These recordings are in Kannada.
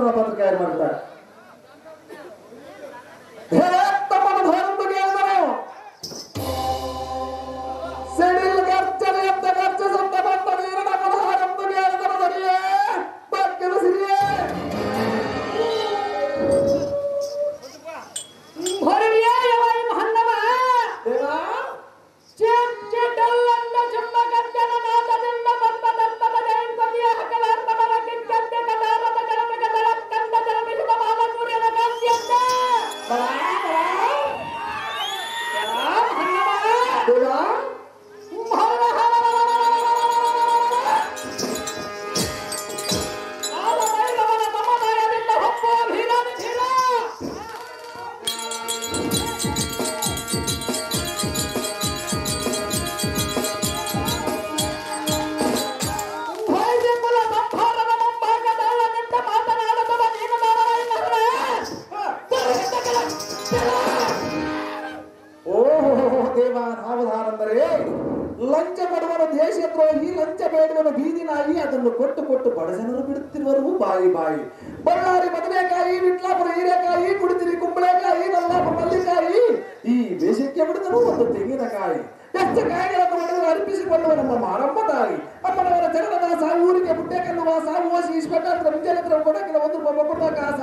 ಆಮಂತ್ರಣ ಪತ್ರಿಕೆ ಮಾಡ್ತಾರೆ. ಲಂಚ ಕೊಡುವನು ದೇಶದ್ರೋಹಿ, ಲಂಚ ಬೇಡುವನು ಬೀದಿ ನಾಯಿ. ಅದನ್ನು ಕೊಟ್ಟು ಕೊಟ್ಟು ಬಡ ಜನರು ಬಿಡುತ್ತಿರುವರು ಬಾಯಿ ಬಾಯಿ. ಬಳ್ಳಾರಿ ಬದನೆಕಾಯಿ, ವಿಟ್ಲಾಪುರ ಹೀರೆಕಾಯಿ, ಕುಡಿತಿರಿ ಕುಂಬಳಕಾಯಿ, ನಲ್ಲಾಪುರ ಮಲ್ಲಿಕಾಯಿ, ಈ ದೇಶಕ್ಕೆ ಬಿಡಿದರು ಒಂದು ತೆಂಗಿನಕಾಯಿ. ಎಷ್ಟು ಕಾಯಿಗಳನ್ನು ಮಾಡಿದರೆ ಅರ್ಪಿಸಿಕೊಳ್ಳುವ ನಮ್ಮ ಮಾರಮ್ಮ ತಾಯಿ. ಅಮ್ಮನವರ ಜನರದ ಸಾವು ಊರಿಗೆ ಮುಟ್ಟೆ ಕಣ್ಣುವ ಸಾವು ಓಸಿ ಇಸ್ಬೇಕಾದ್ರೆ ಮುಂಜಾನೆ ಕೊಡಕಿನ ಒಂದು ಕೊಟ್ಟ ಕಾಸ.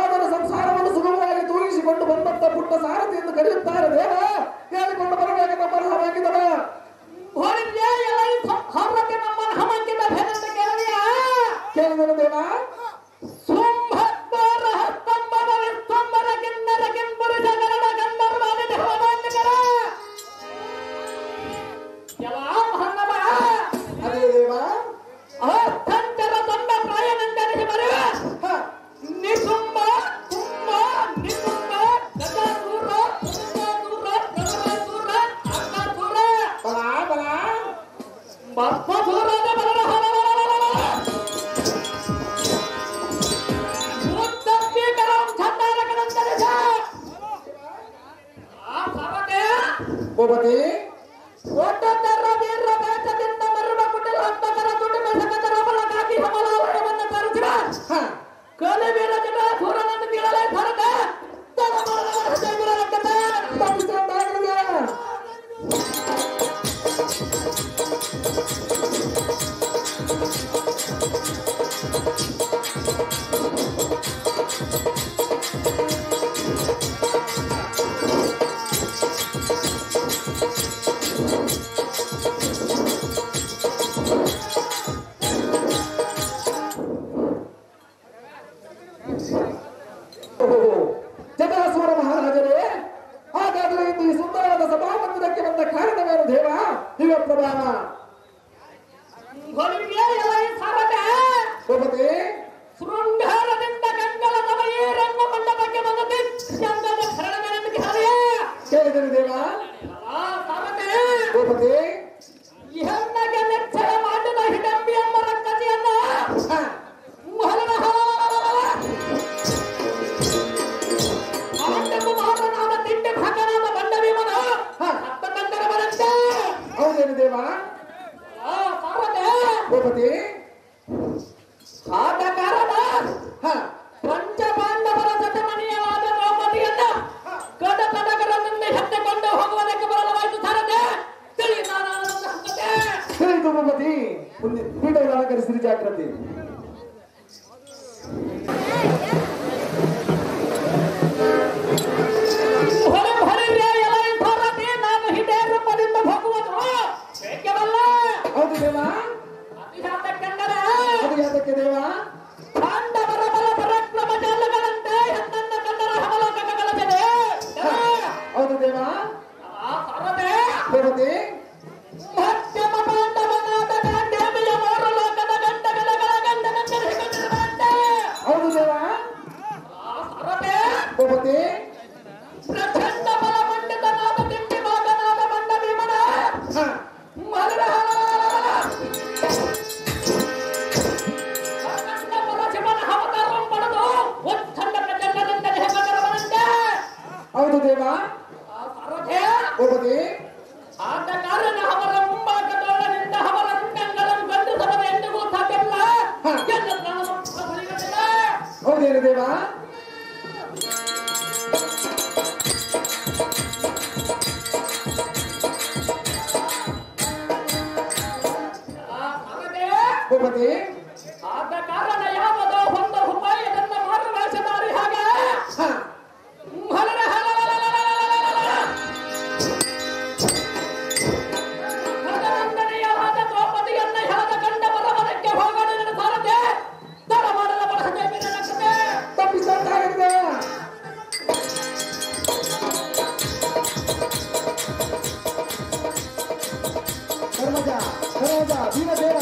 ಅದರ ಸಂಸಾರವನ್ನು ಸುಲಭವಾಗಿ ತೂಗಿಸಿಕೊಂಡು ಬಂದಂತ ಪುಟ್ಟ ಸಾರಥಿ ಎಂದು ಕರೆಯುತ್ತಾರೆ. ದೇವ ಹೇಳಿಕೊಂಡು ಬರಬೇಕು ನಮ್ಮನ್ನು ಹಮಾಕಿದವ ಕೇಳಿದನು ದೇವ. ಅದೇ ದೇವ ಭೂಪತಿ ಜಟಾಸುರ ಮಹಾರಾಜರೇ, ಹಾಗಾದರೆ ಇಂದು ಈ ಸುಂದರವಾದ ಸಭಾಮಂದಿರಕ್ಕೆ ಬಂದ ಕಾರಣವೇನು ದೇವ? ದಿವ್ಯ ಪ್ರಭಾವ ಭೂಪತಿ ಶೃಂಗಾರದಿಂದ ಗಂಗಳ ನಮಗೆ ರಂಗ ಮಂಡಪಕ್ಕೆ ಬಂದದ್ದು ಚಂದದ ಶರಣಗಳೆಂದು ಕೇಳಿದರು ದೇವ. ಭೂಪತಿ ಹೆಣ್ಣಗೆ ನೆಚ್ಚಳ ಮಾಡಿದ ಹಿಡಂಬಿ ಎಂಬ ಕಥೆಯನ್ನ ಮಹಾರಾಜನಾದ ತಿಂಡಿ ಭಾಗನಾದ ಬಂಡ ಭೀಮನ ಹತ್ತ ಕಂದರ ಬರುತ್ತೆ. ಹೌದೇನು ದೇವ? ಭೂಪತಿ ಆದ ಕಾರಣ ಪಂಚಪಾಂಡವರ ಜೊತೆ ಮನೆಯವಾದ ದ್ರೌಪದಿಯನ್ನ ಗಡಪಡಗರದಿಂದ ಎತ್ತಿಕೊಂಡು ಹೋಗುವುದಕ್ಕೆ ಬರಲವಾಯಿತು. ಸಾರದೆ ತಿಳಿ ತಿಳಿದು ಭೂಪತಿ. ಪೀಠವನ್ನು ಅಲಂಕರಿಸಿರಿ ಜಾಗೃತಿ. ನಾನು ಹಿಡೇ ರೂಪದಿಂದ ಹೋಗುವುದು ಬೇಕವಲ್ಲ. ಹೌದು ದೇವ. ಅದು ಯಾತಕ್ಕೆ ದೇವ? ಪಾಂಡವರ ಬಲ ಪರಾಕ್ರಮ ಜಾಲಗಳಂತೆ ಹೆಣ್ಣನ್ನ ಕನ್ನಡ ಹಮಲೋಕಗಳ ಜೊತೆ. ಹೌದು ದೇವ. ಭೂಪತಿ ಮಧ್ಯಮ ಪಾಂಡವನಾದ ಗಾಂಧೇವಿಯ ಮೂರು ಲೋಕದ ಗಂಡಗಳ ಗಂಡನಂತೆ. ಹೌದು ದೇವ. ಭೂಪತಿ ಪ್ರಚಂಡ ಬಲ ಮಂಡಿತನಾದ ತಿಂಡಿ ಮಗನಾದ ಬಂಡ ಭೀಮನ ಮರಣ ಭೂಪತಿ ಆದ ಕಾರಣ ಯಾವುದೋ ಒಂದು ಉಪಾಯದನ್ನ ಮಾರು ವೇಷಧಾರಿ ಹಾಗೆ ಭಗವಂತನೆಯಾದ ದ್ರೌಪದಿಯನ್ನ ಹೆಣದ ಕಂಡ ಬರವದಕ್ಕೆ ಹೋಗಲು ನನ್ನ ಸಾರಥೆ ತಡ ಮಾಡದ ಬಳಸದೆ ಬಿಡಲಾಗ್ತದೆ ತಪ್ಪಿಸಬೇಕಾಗಿದೆ ಧರ್ಮಜ ಭೀಮಸೇನ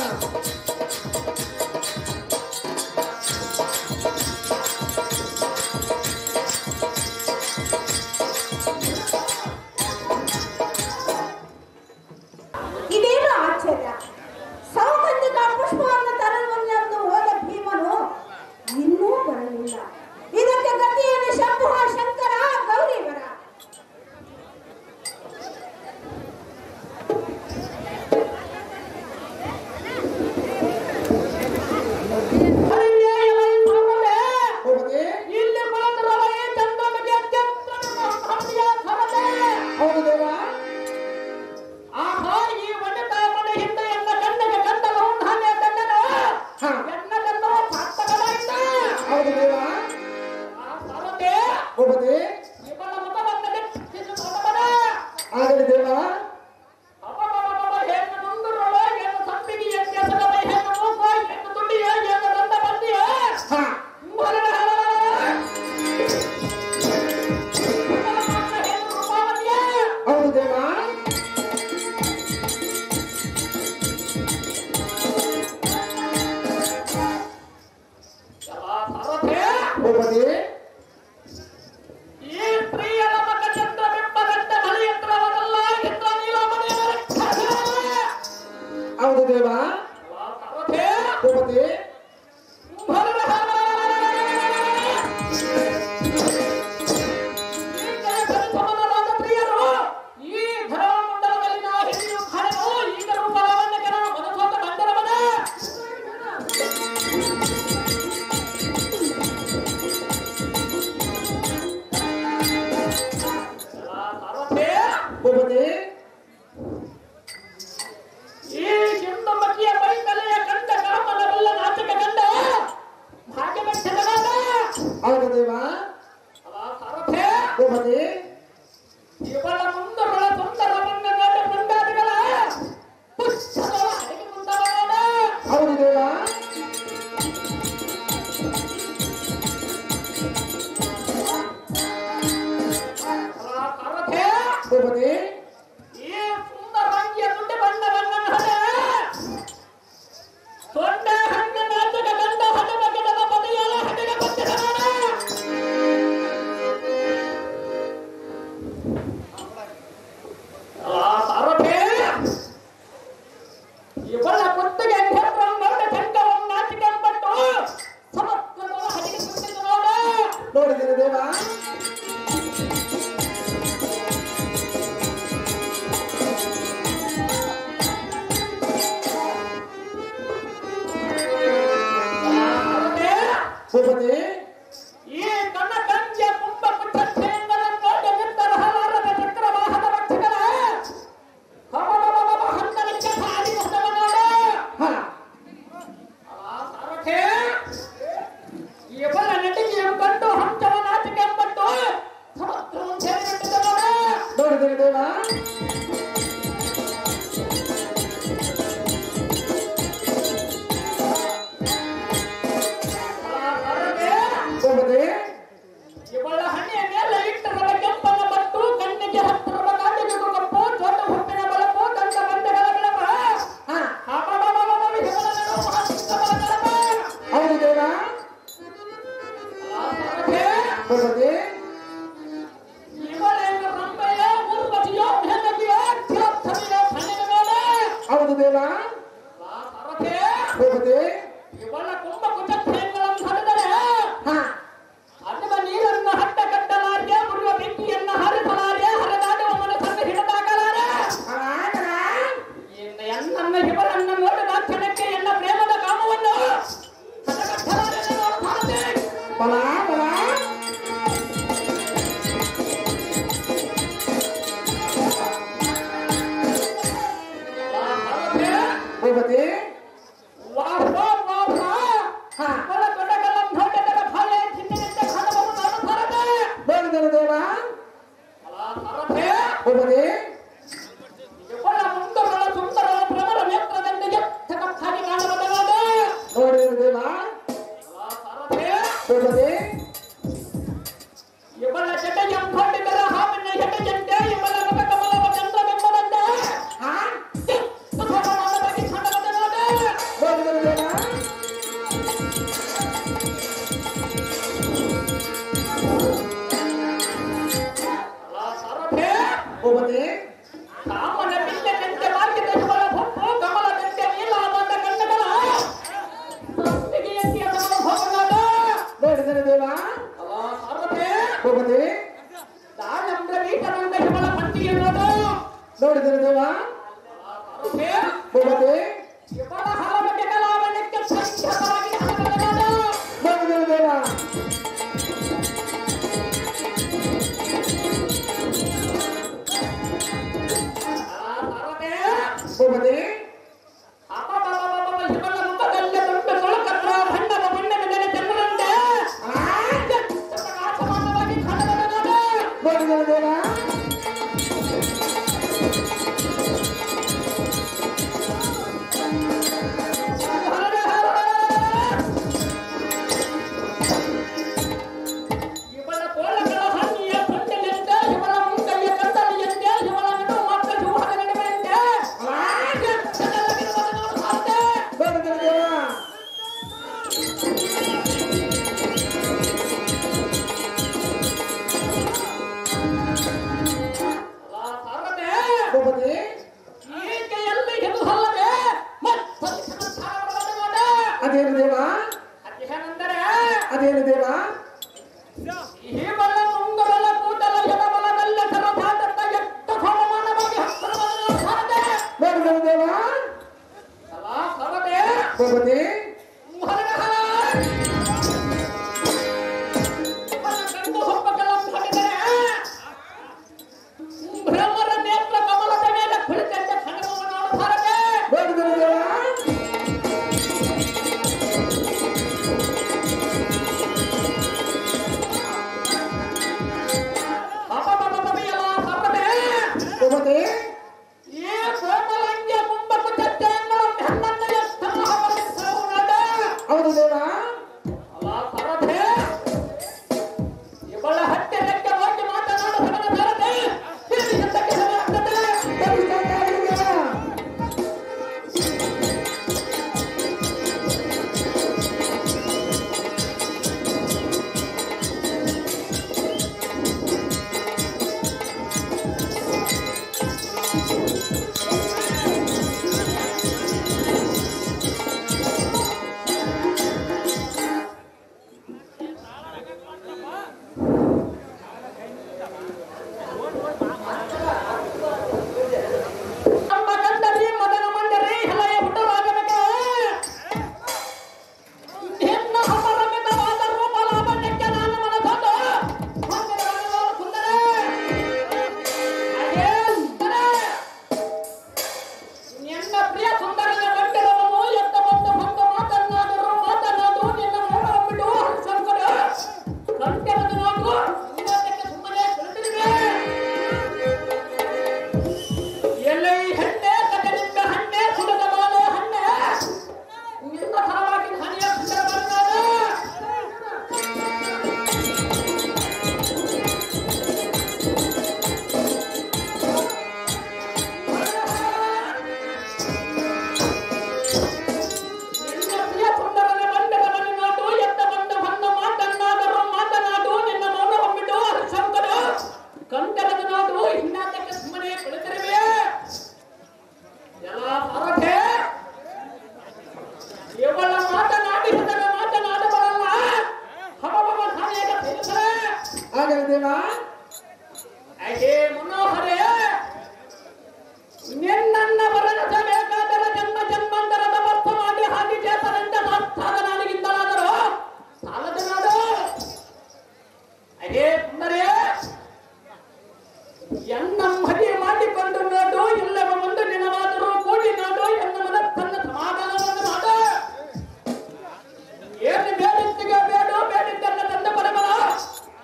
ಇದೇನು ಆಶ್ಚರ್ಯ ಸೌಗಂಧಿಕ ಪುಷ್ಪವನ್ನು ತರಲು ಹೋದ ಭೀಮನು ಇನ್ನೂ ಬರಲಿಲ್ಲ ಇದಕ್ಕೆ ಗತಿಯನ್ನು ಶಂಭು ಶಂಕರ ಗೌರಿವರ ಇಲ್ಲಿ ಕುಳಿತಿರುವವರೇ ಚಂದ್ರನಿಗೆ ಅತ್ಯಂತ ಹೌದು ದೇವ ಆಹಾ ಈ ವನಿತಾ ಮನೆ ಹಿಂದೆ ಎನ್ನ ಕಣ್ಣಿಗೆ ಕಂಡಲು ಉಂಟಾನೆ ಕಣ್ಣನು ಎನ್ನದನ್ನು ಸಾರ್ಥಕವಾಯಿತ ಹೌದು ದೇವ ಆ ಸಾರಥಿ ಭೂಪತಿ ಇವನ ಮುಖವನ್ನು ದಿಟ್ಟಿಸಿ ನೋಡಬನ ಆಗಲಿ ದೇವ ಅಪಮಮಮ ಹೆಣ್ಣು ಮುಂದುರುಳು ಎನ್ನು ಸಂಪಿಗೆ ಎನ್ನೆಸಗವ ಹೆಣ್ಣು ಮೂಕ ಎನ್ನು ದುಡಿಯ ಎನ್ನು ದಂಡ ಬಂದಿಯ ಹೌದು ದೇವ ಭೂಪತಿ ಈ ಸ್ತ್ರೀಯರ ಮಗ ಚಂದ್ರಬಿಂಬದಂತ ಮನೆಯಂತ್ರವರಲ್ಲ ಇಂದ್ರ ನೀಲಮಣಿಯವರ ಹೌದು ದೇವ ಭೂಪತಿ ಈ ಧರ್ಮಮಂಡಲದಲ್ಲಿನ ಹೆಣ್ಣು ಖಾಣೆನು ಈಗ ರೂಪವನ್ನು ಕೆಲವು ಮನಸ್ಸೋತ ಬಂದಿರಬನ ಭೂಪತಿ ಈ ಕೆಂಪಮಕ್ಕಿಯ ಬೈತಲೆಯ ಕಂಡ ಕಾಮನವೆಲ್ಲ ನಾಟಕ ಕಂಡ ಭಾಗ್ಯವಂತನಾದ ಹೌದು ದೇವ ಸಾರಥೆ ಭೂಪತಿ ಇವಳ ಮುಂದಗಳ ಸುಂದರವನ್ನ ನೋಡ ಮುಂದಾದಿಗಳ ಪುಷ್ಪದ ಅಡಿಗೆ ಮುಂದವನೋಡ ಹೌದು ದೇವ ಸಾರಥೆ ಭೂಪತಿ ಈ ಸುಂದರಾಂಗಿಯ ದುಡ್ಡು ಬಣ್ಣವನ್ನ ಹಡೆ ಸೊಂಡೆ ಹಣ್ಣ ನಾಟಕ ಕಂಡ ಹಡದ ಗಿಡದ ಬದಿಯಲ್ಲ ಹಡೆಗೆ ಬಂದಿರಬೇಡ ಸಾರಥೆ ಇವಳ ಕುತ್ತಿಗೆ ನೋಡಿ ಕಂಡವನ್ನು ನಾಚಿಕೆಂಬಟ್ಟು ಸಮತ್ವದ ಹಡಿಗೆ ಬಂದಿದ್ದು ನೋಡ ನೋಡಿದ್ದೀರಿ ದೇವ ಭೂಪತಿ ಈ ಕನಕಂಜ ಕುಂಭ ಕುಠೇಂದ್ರಗಳನ್ನು ನೋಡಿ ನಿರ್ಧಾರವಾರದ ಚಕ್ರವಾಹನ ಭಕ್ತಗಳ ಹನ್ನಲಿಕ್ಕೆ ಸಾರಿ ಹೊಸವನೋಡ ಸಾರಥೆ ಇವಳ ನಟಿಕೆಯನ್ನು ಕಂಡು ಹಂಚವ ನಾಚಿಕೆಂಬಟ್ಟು ಸಮುದ್ರವನ್ನು ಸೇರಿಬಿಟ್ಟಿದ್ದ ನೋಡ ನೋಡಿದ್ದೀರಿ ದೇವ ಭೂಪತಿ ಇವಳ ಹಣೆಯ ಮೇಲೆ ಇಟ್ಟರವ ಕೆಂಪನ ಬಟ್ಟು ಕಣ್ಣಿಗೆ ಹತ್ತಿರವ ಕಾಡಿಗೆ ಕಪ್ಪು ಚೋಟ ಹುಟ್ಟಿನ ಬಳಪು ದಂಡ ಬಂಡೆಗಳ ಬೆಳಪ ಹೌದು ದೇವ ಭೂಪತಿ ಇವಳೇನು ರಂಬೆಯ ಊರ್ವಶಿಯೋ ಹೆಣ್ಣಗಿಯೋ ಕ್ಷಿರೋತ್ಸವಿಯೋ ಕಣ್ಣಿನ ಮೇಲೆ ಹೌದು ದೇವ ಸಾರಥೆ ಭೂಪತಿ ಇವಳ ಕುಂಭ ಕುಚೇಂದ್ರಗಳನ್ನು ಹರಿದರೆ ಅಥವಾ ನೀರನ್ನು ಹಟ್ಟ ಕಟ್ಟಲಾರೆ ಮುರಿಯುವ ಬೆಂಕಿಯನ್ನ ಹರಿಸಲಾರೆ ಹರಿದಾಡುವ ಮನಸ್ಸನ್ನು ಹಿಡಿದಾಗಲಾರೆ ಎನ್ನ ಇವರನ್ನ ನೋಡಿದ ಕ್ಷಣಕ್ಕೆ ಎನ್ನ ಪ್ರೇಮದ ಕಾಮವನ್ನು ಹದಗಟ್ಟಲಾರೆ ಸಾರಥೆ ಬಲ ಬಲ ಭೂಪತಿ ವಾಹ್ ಭೂಪತಿ ಇವಳ ಹಲವಕ್ಕೆ ಕಲಾವಣಕ್ಕೆ ಸಂಖ್ಯಾತವಾಗಿ ಹಣವನ್ನು ಬಂದಿದ್ದೇನೆ ದೇವ. ಭೂಪತಿ ಇವಳ ಮುಖದಲ್ಲಿ ದೊಡ್ಡ ತೊಳಕತ್ರ ಬಣ್ಣದ ಬಣ್ಣವಿದ್ದರೆ ಜನರಂತೆ ಪ್ರಕಾಶಮಾನವಾಗಿ ಕಾಣಬಹುದು. ಬಂದಿದ್ದೇನೆ ದೇವ. ಇವಳ ತೋಳಗಳ ಹಣ್ಣಿಯ ಕೊಂಡಲೆಂತೆ ಇವಳ ಮುಂಗೈಯ ಕಂದಲಿಯಂತೆ ಇವಳ ನಡು ಮಕ್ಕ ಜೂಹದ ನಡುವೆಂತೆ ಬಂದಿದ್ದೇನೆ ದೇವ. ಭೂಪತಿ ಈಕೆಯಲ್ಲಿ ಹೆಣ್ಣಲ್ಲದೆ ಮತ್ತೊಂದು ಚಮತ್ಕಾರವನ್ನು ಮಾಡು. ಅದೇನು ದೇವ. ಅದೇನೆಂದರೆ ಅದೇನು ದೇವ. ಇವಳ ಮುಂಗಗಳ ಕೂದಲ ಎಡಬಲದಲ್ಲ ಸರದಾಟದ ಎಟ್ಟ ಸಮಾನವಾಗಿ ಹತ್ತಿರವನ್ನು ಸಾರದೆ ಬಂದಿದ್ದೇನೆ ದೇವ. ಸಲಾ ಸರದೆ ಭೂಪತಿ ಕಂಡು ಹೊಪ್ಪಗಳ ಹಾಕಿದರೆ ಭ್ರಮರ ನೇತ್ರ ಕಮಲದ ಮೇಲೆ ಕುಳಿತಂತ ಖಂಡವನ್ನು ಸಾರದೆ ಬಂದಿದ್ದೇನೆ ದೇವ. ಅಪಮಮಮಯಲ ಸಾರದೆ ಭೂಪತಿ ಈ ಕೋಮಲಂಗ್ಯ ಮುಂಬಕು ಚಚ್ಚೆಯಂಗಳು ಹೆಣ್ಣನ್ನು ಎಷ್ಟನ್ನು ಹವರಿಸುವುದಾದ ಹೌದು ದೇವ. ಅಲ್ಲ ಸಾರದೆ ಇವಳ ಹತ್ತಿರಕ್ಕೆ ಹೋಗಿ ಮಾತನಾಡು ಹಣದ ಸಾರದೆ ಇಲ್ಲಿ ಎಂತಕ್ಕೆ ಸರಿ ಆಗ್ತದೆ ಬಂದಿದ್ದೇನೆ ದೇವ. ನಮ್ಮ ಗಂಡರಿ ಮದನ ಮಂಡರಿ ಹಳೆಯ ಹುಟ್ಟುವಾಗಬೇಕು ಹೆಣ್ಣ ಅಪರಮಿತವಾದ ರೂಪ ಲಾವಣ್ಯಕ್ಕೆ ನಾನು ಮನಸೊಂದು ಹೊಂದಿರಲು ಸುಂದರ ಅದೇ ಸುಂದರ ನಿನ್ನ ಪ್ರಿಯ ಸುಂದರನ ಗಂಡಿರವನು ಎತ್ತ ಬಂದು ಮಾತನಾಡು ನಿನ್ನ ಮೌನ ಬಿಟ್ಟು ಹರಿಸಂಕರ ಗಂಟೆರದು ನಾವು ಇನ್ನೊಂದಕ್ಕೆ ಸುಮ್ಮನೆ ಕುಳಿತಿರುವೆ ಎಲ್ಲೈ ಹಣ್ಣೆ ಕಟಲಿಂಗ ಹಣ್ಣೆ ಸುಡದ ಬಾಳೆ ಹಣ್ಣೆ ನಿನ್ನ ಸಲವಾಗಿ ಹನಿಯ ಸುಂದರ ಬಂದಾಗ ನಿನ್ನ ಪ್ರಿಯ ಸುಂದರನ ಗಂಡದ ಮನೆನಾಡು ಎತ್ತ ಬಂದು ಮಾತನಾಡು ನಿನ್ನ ಮೌನ ಹೊಮ್ಮಿಟ್ಟು ಹರಿಸಂಕರ ಗಂಟೆರದು ನೋಡು ಇನ್ನೊಂದಕ್ಕೆ ಸುಮ್ಮನೆ ಕುಳಿತಿರುವೆ ಎಲ್ಲ ಸಾರಥೆ ಇವಳ ಮಾತನಾಡಬರಲ್ಲ ಹವವ ಹಾನಿಯಾಗ ತಿಳಿಸರೆ ಆಗಲಿ ದೇವ. ಅದೇ ಮನೋಹರೇ ನಿನ್ನನ್ನ ಬರಣಿಸಬೇಕಾದರೆ ಜನ್ಮ ಜನ್ಮಾಂತರದ ಅರ್ಥ ಮಾಡಿ ಹಾಗೆ ಚೇತನಂತ ಸಾಕ್ಷಾದ ನಾಡಿಗಿಂತಲಾದರೂ ಸಾಲದ ನಾಡು ಅದೇ ಸುಂದರೇ ಎನ್ನ ಮದುವೆ ಮಾಡಿಕೊಂಡು ನೋಡು ಇಲ್ಲವ ಒಂದು ದಿನವಾದರೂ ಕೂಡಿ ನೋಡು ಎನ್ನ ಮನಸ್ಸನ್ನು ಸಮಾಧಾನವನ್ನು ಮಾಡು ಏನು ಬೇಡಿದ್ದಿಗೆ ಬೇಡಿದ್ದನ್ನ ತಂದ ಬರಬಲ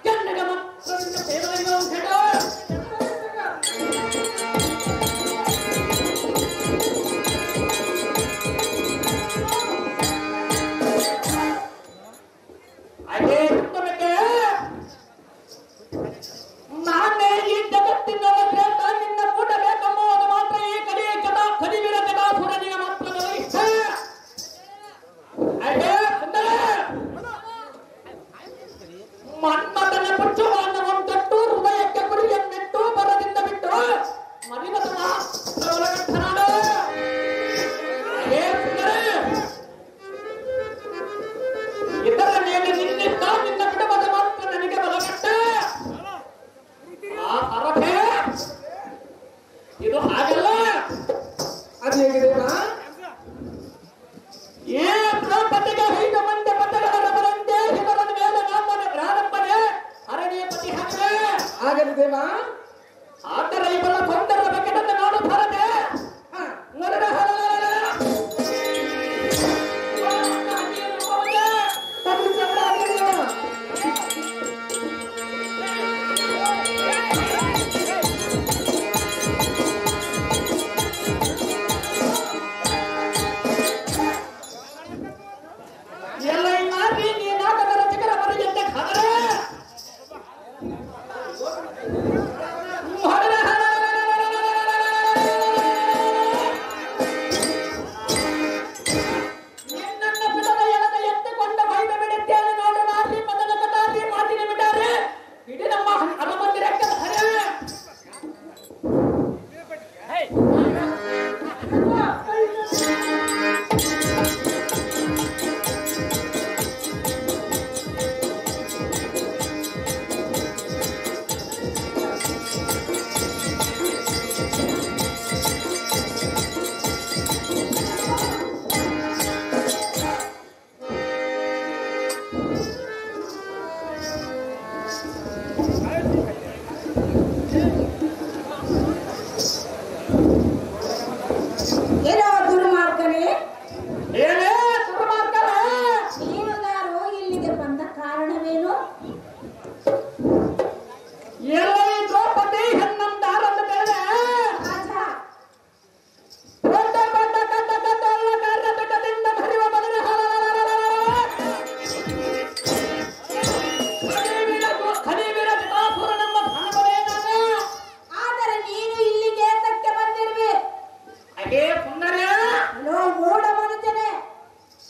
ಕೆನ್ನಗ ಮಕ್ಕಳಿಂದ ಸೇವೆಯನ್ನು ಹೇಳು ಅದೇ ಸುಂದರಕ್ಕೆ ನಾನೇ ಈ ಜಗತ್ತಿನೊಳಗೆ ನಿನ್ನ ಕೂಟ ಬೇಕಂಬುವುದು ಮಾತ್ರ ಈ ಕಡೆಯ ಕಡಿವಿರ ಜಟಾಸುರನಿಗೆ ಮಾತ್ರ ಇಷ್ಟ ಅದೇ ಸುಂದರ ಮನ್ಮಥನ ಪುಚ್ಚುವಾನವನ್ನು ತೊಟ್ಟು ಹೃದಯಕ್ಕೆ ಗುರಿಯನ್ನಿಟ್ಟು ಬರದಿಂದ ಬಿಟ್ಟು ಮರಿಮತನ ಪ್ರಬಲಗಂಠನಾಡು ಅದೇ ಸುಂದರ ಇದರ ಮೇಲೆ ನಿನ್ನಿದ್ದ ನಿನ್ನ ಬಿಡುವದ ಮಾತ್ರ ನನಗೆ ಬಲಗಟ್ಟ ಆ ಅರಭೆ ಇದು ಹಾಗಲ್ಲ ಅದು ಹೇಗಿದೆ ದೇವ.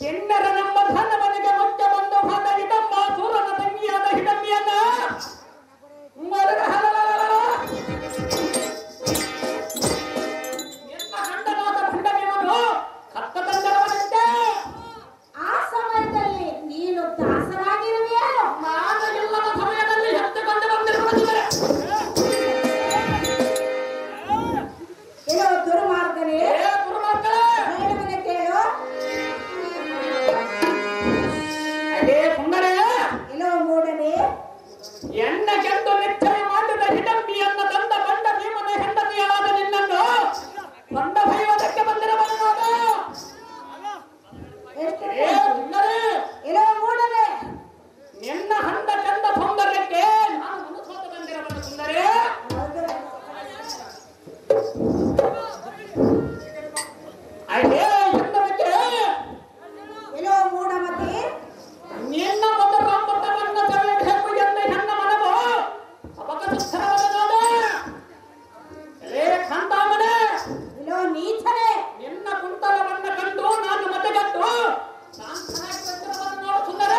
ಎನ್ನರ ನಮ್ಮ ಧನವನಿಗೆ ಮುಖ್ಯ ಬಂದು ಹೋದ ಹಿಡಂಬ ಸೂರನ ತಂಗಿಯಾದ ಹಿಡಂಬಿಯನ್ನ ಎನ್ನ ಗಂಡನಾದ ಭಂಡವೀಮನು ಕತ್ತ ತಂದರವನಂತೆ. ಆ ಸಮಯದಲ್ಲಿ ನೀನು ದಾಸರಾಗಿರುವೆಯೇನೋ? ನಾನು ಇಲ್ಲದ ಸಮಯದಲ್ಲಿ ಎತ್ತುಕೊಂಡು ಬಂದಿರುವುದಿಲ್ಲ. ಏನೋ ದುರ್ಮಾರ್ಗನೇ, ದುರ್ಮಾರ್ಗನೇ, ಹೇಳುವುದನ್ನು ಕೇಳು. ಅದೇ ಸುಂದರೇ, ಏನೋ ಮೂಢನೇ, ಎನ್ನ ಕೆಂದು ನಿಶ್ಚಯ ಮಾಡಿದ ಹಿಡಂಬಿಯನ್ನ ತಂದ ಗಂಡ ಭೀಮನ ಹೆಂಡತಿಯಾದ ನಿನ್ನನ್ನು ಬಂಡ ಭೈವದಕ್ಕೆ ಬಂದಿರಬಲ್ಲ ನೋಡು. ಎಷ್ಟು ಏ ಸುಂದರೇ, ಏನೋ ಮೂಢನೇ, ನಿನ್ನ ಹಂಡ ಚಂದ ಸೌಂದರ್ಯಕ್ಕೆ ನಾನು ಮನಸ್ಸೋತ ಬಂದಿರಬಲ್ಲ ಸುಂದರೇ. ಅದೇ ಎಂದಕ್ಕೆ ಏನೋ ಮೂಢಮತಿ, ನಿನ್ನ ಮೊದಲ ಅಮೃತವನ್ನ ಸವಿಯಬೇಕು ಎಂದು ನನ್ನ ಮನವು ಅಪಕಸುತ್ತರವಲ್ಲ ನೋಡು. ಏ ಕಾಂತಾಮನೆ, ಏನೋ ನೀಚನೇ, ನಿನ್ನ ಕುಂತಲವನ್ನ ಕಂಡು ನಾನು ಮತಗಟ್ಟು ಶಾಂತನಾಗಿ ಬಂದಿರಬಲ್ಲ ನೋಡು ಸುಂದರ.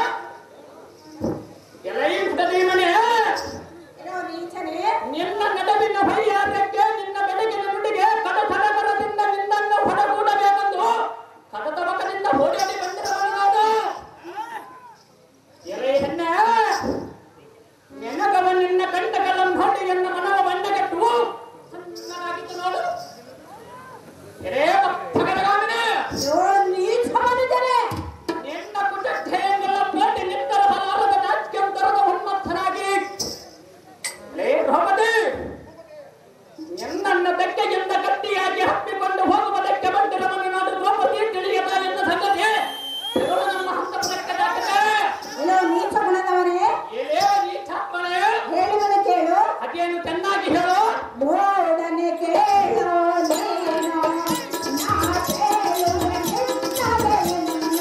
ಎಲೈ ಹುಡುಗೀಮನೆ, ಏನೋ ನೀಚನೇ, ನಿನ್ನ ನಡುವಿನ ವೈಯಾರ್ಯಕ್ಕೆ ನಿನ್ನ ಬೆಳಗಿನ ನುಡಿಗೆ ಕಡತಡಗರದಿಂದ ನಿನ್ನನ್ನು ಹೊಡಗೂಡಬೇಕೆಂದು ಕಡತಬಕದಿಂದ ಓಡಾಡಿ ಬಂದಿರಬಲ್ಲ ನೋಡು. ಎಲೈ ಹೆಣ್ಣೆ, ನೆನಗವ ನಿನ್ನ ಕಂಠಗಳನ್ನು ನೋಡಿ ಎನ್ನ ಮನವ ಬಣ್ಣಗಟ್ಟು ಸಣ್ಣಗಾಗಿತ್ತು ನೋಡು. ಎರೇ ಭಕ್ತಗಣಗಾಮನೆ, ಏನೋ ನೀಚ ಮನುಜನೇ, ನಿನ್ನ ಕುಟಸ್ಥೆಯನ್ನೆಲ್ಲ ನೋಡಿ ನಿತ್ತರ ಬಲಾರದ ನಾಟ್ಯಂತರದ ಉನ್ಮತ್ತನಾಗಿ ಲೇ ದ್ರೌಪದಿ, ನಿನ್ನನ್ನ ತೆಕ್ಕೆಗಿಂದ ಕಟ್ಟಿಯಾಗಿ ಹಪ್ಪಿಕೊಂಡು ಹೋಗುವುದಕ್ಕೆ ಬಂದಿರಬಲ್ಲ ನೋಡು. ದ್ರೌಪದಿ ತಿಳಿಯದ ಎನ್ನ ಸಂಗತಿ ಇವರು ನಮ್ಮ ಹಂತಪದಕ್ಕೆ ದಾಟದೆ. ಏನೋ ನೀಚ ಗುಣದವನೇ, ಏನೇ ನೀಚಾತ್ಮನೆ, ಹೇಳುವುದನ್ನು ಕೇಳು. ಅದೇನು ಚೆನ್ನಾಗಿ ಹೇಳು. ಮೂಢನೆ ಕೇಳು ನೀನು, ನಾ ಕೇಳುವೆನೆನ್ನದೆ ನಿನ್ನ.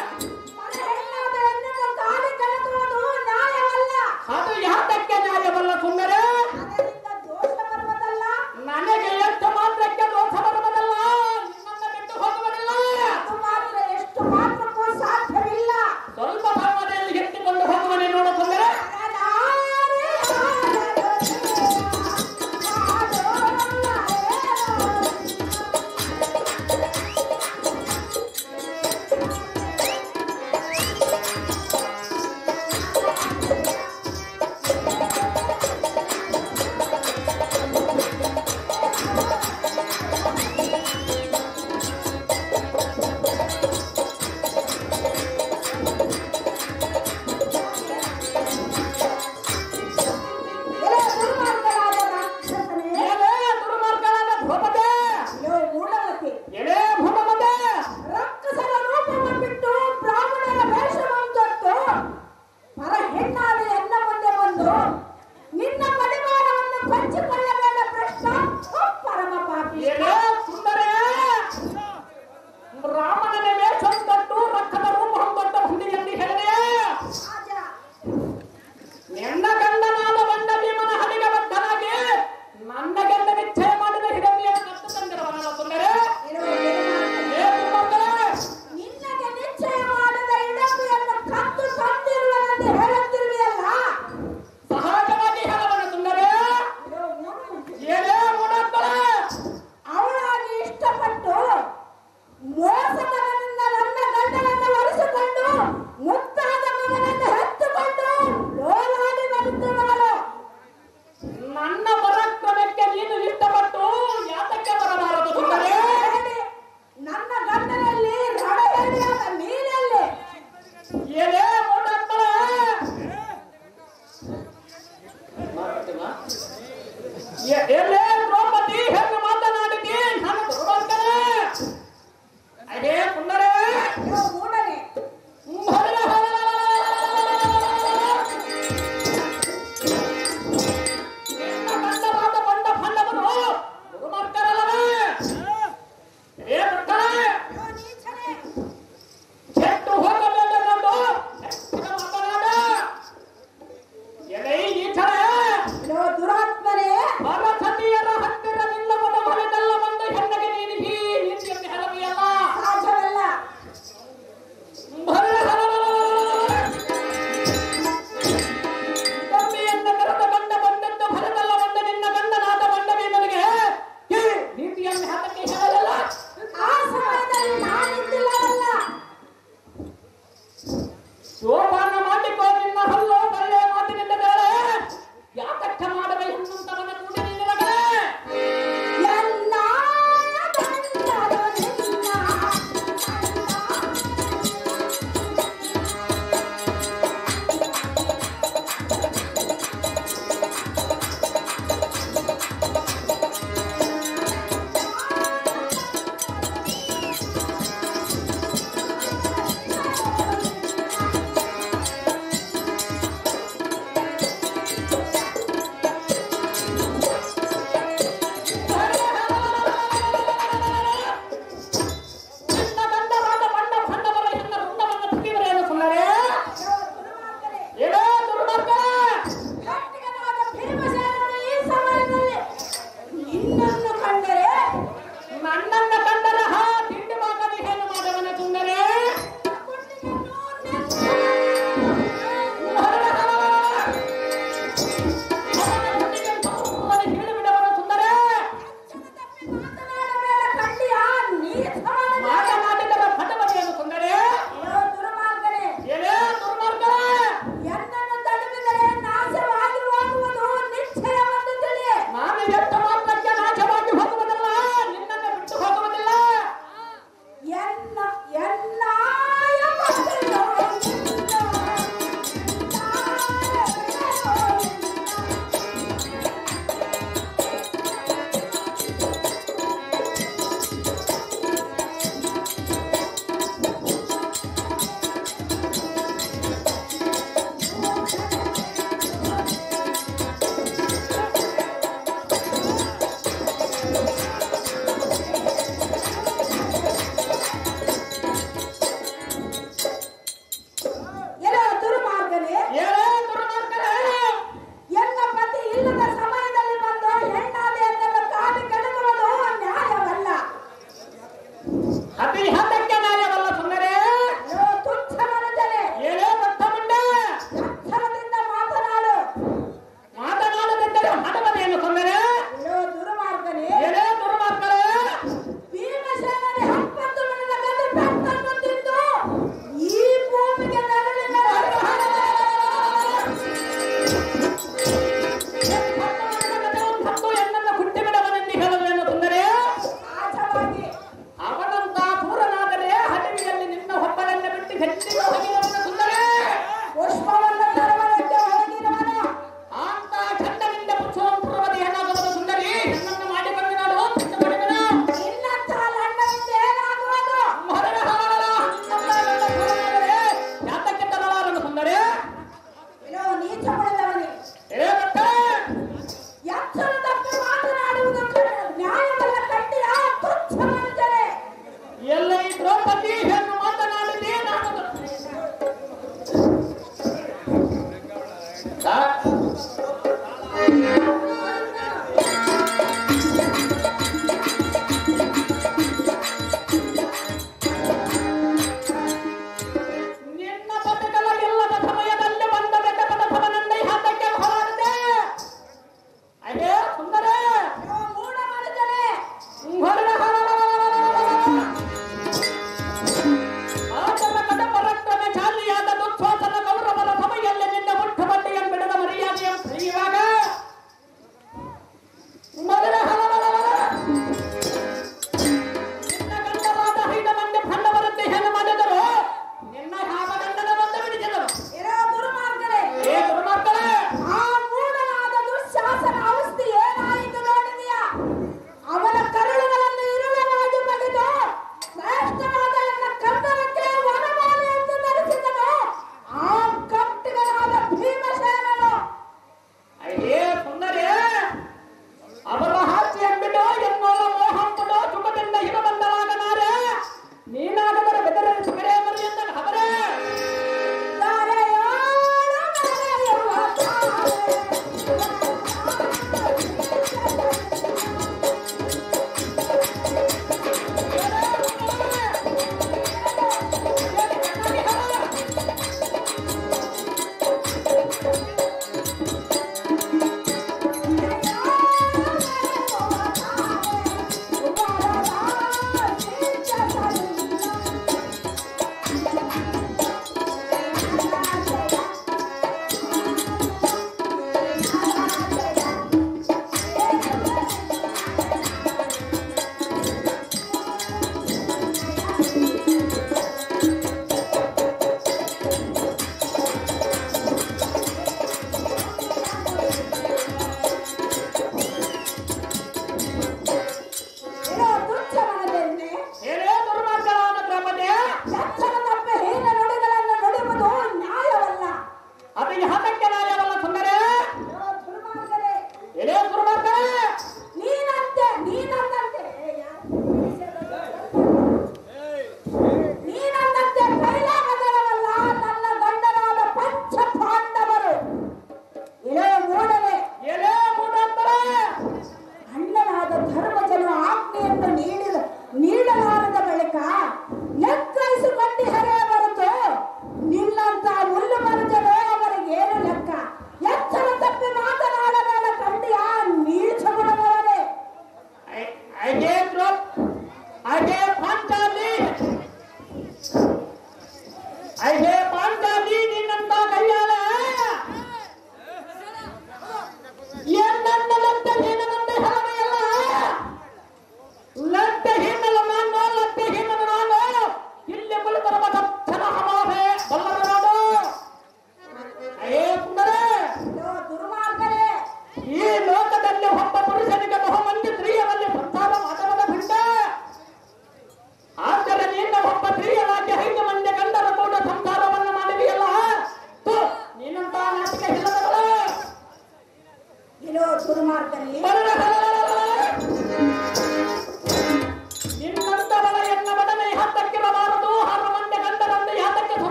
ಹೆಣ್ಣಾದ ಹೆಣ್ಣನ್ನು ಕಾಲಿ ಕಳೆದುವುದು ನ್ಯಾಯವಲ್ಲ. ಅದು ಯಾತಕ್ಕೆ ನ್ಯಾಯವಲ್ಲ ಸುಂದರೇ? ಅದರಿಂದ ದೋಷ ಬರುವುದಲ್ಲ. ನನಗೆ ಎಷ್ಟು ಮಾತ್ರಕ್ಕೆ ದೋಷ ಬರುವುದಲ್ಲ, ನಿನ್ನನ್ನು ಬಿಟ್ಟು ಹೋಗುವುದಿಲ್ಲ. ಅದು ಮಾತ್ರ ಎಷ್ಟು ಮಾತ್ರಕ್ಕೂ ಸಾಧ್ಯವಿಲ್ಲ. ಸ್ವಲ್ಪ ಭಾವನೆಯಲ್ಲಿ ಎತ್ತಿಕೊಂಡು ಹೋಗುವನೆ ನೋಡು ಸುಂದರೇ. ಏನೇ ದುರ್ಮಾರ್ಗನಾದ ದ್ರೌಪದಿ, ಏನೇ ಭೂಮಮತೆ, ರಕ್ಕಸರ ರೂಪವನ್ನು ಬಿಟ್ಟು ಬ್ರಾಹ್ಮಣರ ವೇಷವನ್ನು ತೊಟ್ಟು ಪರ ಹೆಣ್ಣಾದ ಎನ್ನ ಮುಂದೆ ಬಂದು ನಿನ್ನ ಪರಿಮಾಣವನ್ನು ಕೊಂಚಿಕೊಳ್ಳಬೇಡ ಪ್ರಶ್ನ ಪರಮ ಪಾಪಿ. ಏನೇ ಸುಂದರೇ, ರಾಮನ ವೇಷ ತೊಟ್ಟು ರಕ್ತದ ರೂಪ ಹೊಂದೊಟ್ಟ ಹುಂಡಿಯಲ್ಲಿ ಹೇಳಿದೆ. ರಾಜ, ನಿನ್ನ ಗಂಡನಾದ ಬಂಡ ಭೀಮನ ಹಲಿಗೆ ಬದ್ಧನಾಗಿ ನನ್ನ ಗಂಡ ನಿಶ್ಚಯ ಮಾಡಿದ ಹಿಡಂಬಿಯನ್ನು ಕತ್ತು ತಂದಿರವನಲ್ಲ ಸುಂದರೇ. ಏನೋ ನಿರ್ಮಾಣ. ಏ ದುರ್ಮಾರ್ಗನೇ, ನಿನ್ನಗೆ ನಿಶ್ಚಯ ಮಾಡಿದ ಇಡಂಬಿಯನ್ನು ಕತ್ತು ತಂದಿರುವನೆಂದು ಹೇಳುತ್ತಿರುವೆಯಲ್ಲ. ಸಹಜವಾಗಿ ಹೇಳವನ ಸುಂದರೇ. ಏನೋ ಮೂರು. ಏನೇ ಮೂಢಾತ್ಮರೇ, ಅವಳಾಗಿ ಇಷ್ಟಪಟ್ಟು ಮೋಸದವನಿಂದ ನನ್ನ ಗಂಡನನ್ನು ಒಲಿಸಿಕೊಂಡು ಮುತ್ತಾದ ಮಗನನ್ನು ಹೆತ್ತುಕೊಂಡು ಲೋಲಾಡಿ ಬರುತ್ತಿರುವಳು. ನನ್ನ ಪರಾಕ್ರಮಕ್ಕೆ ನೀನು ಇಷ್ಟಪಟ್ಟು ಯಾತಕ್ಕೆ ಬರಬಾರದು ಸುಂದರೇ? ನನ್ನ ಗಂಡನಲ್ಲಿ ರಣಹೇಳಿಯಾದ ನೀನಲ್ಲಿ ಏನೇ ಮೂಢಾತ್ಮರೇ, ಎಲ್ಲೇ ದ್ರೌಪದಿ ಹೆಣ್ಣು ಮಾತನಾಡಿದಿ ನಾನು ದುರ್ಮಾರ್ಗನೇ. ಅದೇ ಸುಂದರೇ, ಮೂಡನೆ ಭರಲ ಶೋಭಾನ ಮಾಡಿಕೋ ನಿನ್ನ ಹಲ್ಲು ಬಲ್ಲೆ ಮಾತಿನಿಂದ ಬೇಳೆ ಯಾಕಟ್ಟ ಮಾಡದೆ ಹೆಣ್ಣುಂತವನ ಕೂಡಿ ನಿನ್ನೊಳಗೆ ಎಲ್ಲ ಗಂಡರು ನಿನ್ನ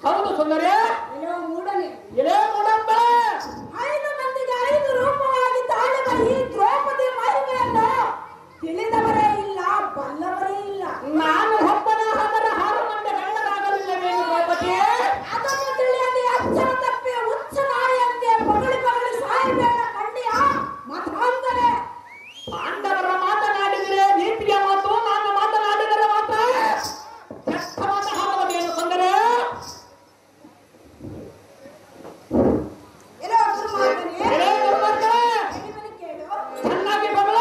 ಹೌದು ಸುಂದರಿ. ಇಲ್ಲೋ ಮೂಡನೆ ಇದೇ ಮೂಡಂಬ 5 ಮಂದಿಗೆ 5 ರೂಪವಾಗಿ ತಾಳುವ ಈ ದ್ರೌಪದಿ ಮಹಿಮೆಯನ್ನು ತಿಳಿದವರೇ ಇಲ್ಲ, ಬಲ್ಲವರೇ ಇಲ್ಲ. ನಾನು ಒಬ್ಬನ ಅದರ 6 ಮಂದಿ ಗಂಡರಾಗಲಿಲ್ಲವೇನು ದ್ರೌಪದಿ? ಅದನ್ನು ತಿಳಿಯದೆ ಅಚ್ಚರ ತಪ್ಪಿ ಹುಚ್ಚ ನಾಯಿಯಂತೆ ಪಗಳಿ ಪಗಳಿ ಸಾಯಬೇಡ ಕಂಡಿಯ ಮತಾಂತರೇ. ಪಾಂಡವರ ಮಾತನಾಡಿದರೆ ನೀತಿಯ ಮಾತು, ನಾನು ಮಾತನಾಡಿದರೆ ಮಾತ್ರ ಕೆಟ್ಟ ಮಾತನಾಡುವುದೇನು ಸುಂದರಿ? ಇರೋ ದುರ್ಮಾರ್ಗನೇ, ಇದೇ ದುರ್ಮಾರ್ಗ. ನಿಮ್ಮನ್ನು ಕೇಳು. ಚೆನ್ನಾಗಿ ಬಗಳ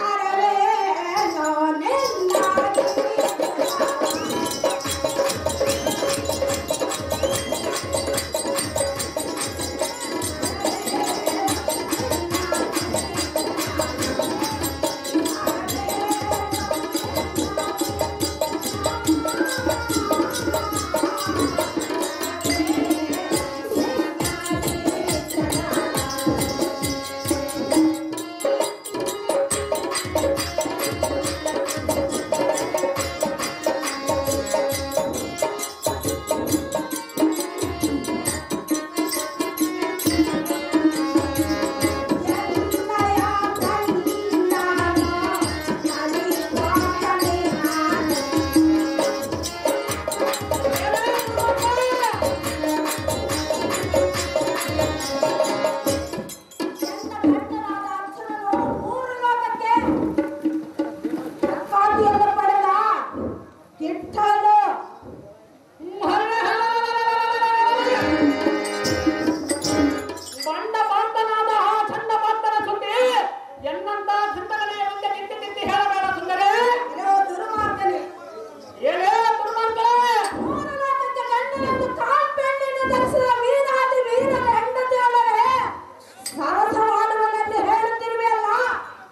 ಅರವೇ ನಾನೆನ್ನಾಗಿ ಬಂಡ ಪಾಂಡನಾದ ಆ ಚಂಡ ಪಾಂಡನ ಸುದ್ದಿ ಎನ್ನಂತ ಚಿಂತನೆಯ ಮುಂದೆ ನಿಂತು ನಿಂತು ಹೇಳಬೇಡ ಸುಂದರಿ. ಇರೋ ದುರ್ಮಾರ್ಗನೇ, ಏನೇ ದುರ್ಮಾರ್ಗ. ಮೂರಲೋಕಕ್ಕೆ ಗಂಡನನ್ನು ಕಾಲ್ಪೆಂಡಿನ ಧರಿಸಿದ ವೀರಾದಿ ವೀರರ ಹೆಂಡತಿಯೊಡನೆ ಸರಸ ಮಾಡುವನೆಂದು ಹೇಳುತ್ತಿರುವೆಯಲ್ಲ,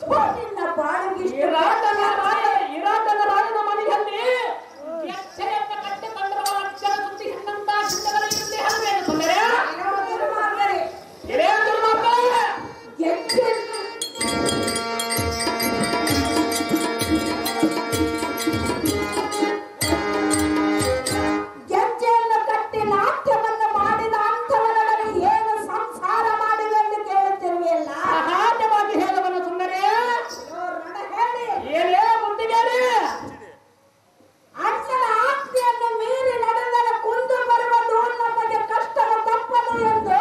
ಥು, ನಿನ್ನ ಬಾಳಿಗೆ ಇರಾಟನ ರಾಯನ ಮನೆಯಲ್ಲಿ ಎಚ್ಚರಿಕೆಯಿಂದ ಕಟ್ಟಿಕೊಂಡಿರುವ ಅಜ್ಜನ ಸುದ್ದಿ ಎನ್ನಂತ ಚಿಂತನೆಯ ಮುಂದೆ ಹೇಳಬೇಡ ಸುಂದರಿ. ಇರೋ ದುರ್ಮಾರ್ಗನೇ, ಏನೇ ದುರ್ಮಾರ್ಗ. ಗೆಜ್ಜೆಯನ್ನು ಕಟ್ಟಿ ನಾಟ್ಯವನ್ನು ಮಾಡಿದ ಅಂಥವರೊಡನೆ ಏನು ಸಂಸಾರ ಮಾಡಿವೆ ಎಂದು ಕೇಳುತ್ತಿರುವೆಯಲ್ಲ, ಸಹಜವಾಗಿ ಹೇಳಬಲ್ಲ ಸುಂದರಿ. ಇರೋ ರಣ ಹೇಳಿ. ಏನೇ ಮುಂದಿಗೇರಿ. ಅಣ್ಣನ ಆಸ್ತಿಯನ್ನು ಮೀರಿ ನಡೆದರೆ ಕುಂದು ಬರುವುದು ನಮಗೆ ಕಷ್ಟವ ತಪ್ಪದು ಎಂದು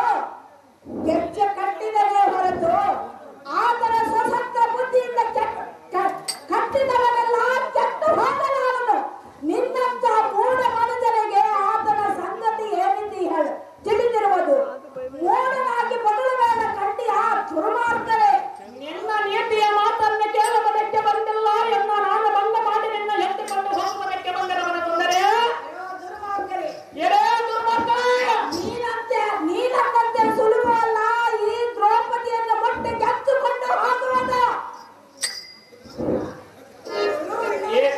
ಗೆಜ್ಜೆ ಕಟ್ಟಿದರೆ ಹೊರತು ಆತನ ಸ್ವಸತ್ತ ಬುದ್ಧಿಯಿಂದ ಕಟ್ಟಿದವರೆಲ್ಲ ಕೆಟ್ಟು ಹೋಗಲಾರನು. ನಿನ್ನಂತ ಮೂಢ ಮನುಜರಿಗೆ ಆತನ ಸಂಗತಿ ಏನಿದೆ ಹೇಳು ತಿಳಿದಿರುವುದು. ಮೂಢನಾಗಿ ಬದಲಬೇಡ ಕಂಡಿಯ ದುರ್ಮಾರ್ಗರೇ. ನಿನ್ನ ನೀತಿಯ ಮಾತನ್ನು ಕೇಳುವುದಕ್ಕೆ ಬಂದಿಲ್ಲ ಎನ್ನ ನಾನು ಬಂದ ಮಾಡಿ ನಿನ್ನ ಎತ್ತಿಕೊಂಡು ಹೋಗುವುದಕ್ಕೆ ಬಂದಿರವನ ಸುಂದರಿ. ದುರ್ಮಾರ್ಗರೇ, ಏನೇ ದುರ್ಮಾರ್ಗ. ನೀನಂತೆ ಸುಲಭ ಅಲ್ಲ ಈ ದ್ರೌಪದಿಯನ್ನು ಮೊಟ್ಟೆ ಗೆದ್ದುಕೊಂಡು ಹೋಗುವುದು. ಏ-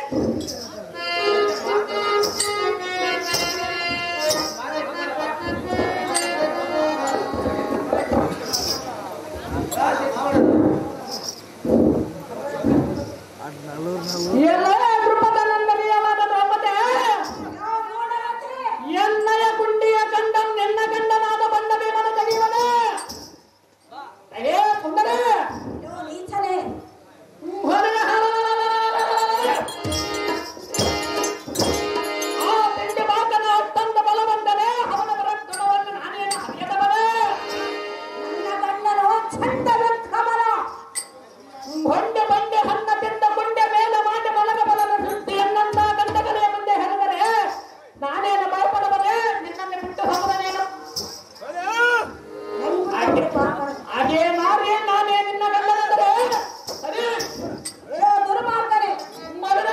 ಎಲ್ಲ ದೃಪದನಂದನೀಯವಾದ ದ್ರೌಪದಿ, ಎನ್ನಯ ಕುಂಡಿಯ ಗಂಡಂ ನಿನ್ನ ಗಂಡನಾದ ಬಂಡ ಭೀಮನ ತೆಗೆಯುವನೆ. ಏ ಸುಂದರಿ. ನೀಚನೆ, ಆ ತಿಂಡಿ ಬಾಕನ ಅತ್ತಂದ ಬಲ ಬಂದರೆ ಅವನ ರಕ್ತವನ್ನು ನಾನೇನು ಹರಿಯದವನೇ. ನನ್ನ ಗಂಡನು ಚಂಡ ವಿಕ್ರಮನ. ಬಂಡೆ ಬಂಡೆ ಹನ್ನ ತಿಂದ ಗುಂಡೆ ಮೇಲೆ ಮಾಡಿ ಮಲಗ ಬಲದ ಸೃಷ್ಟಿ ಎನ್ನಂತ ಗಂಡಗಳೆಯ ಮುಂದೆ ಹೆರದರೆ ನಾನೇನು ಭಯಪಡಬಲೆ. ನಿನ್ನನ್ನು ಬಿಟ್ಟು ಹೋಗದನೇನು. ಹಾಗೆ ನಾರೇ ನಾನೇ ನಿನ್ನ ಗಂಡನೆಂದರೆ ಸರಿ. ದುರ್ಮಾರ್ಗನೇ, ಮರಣ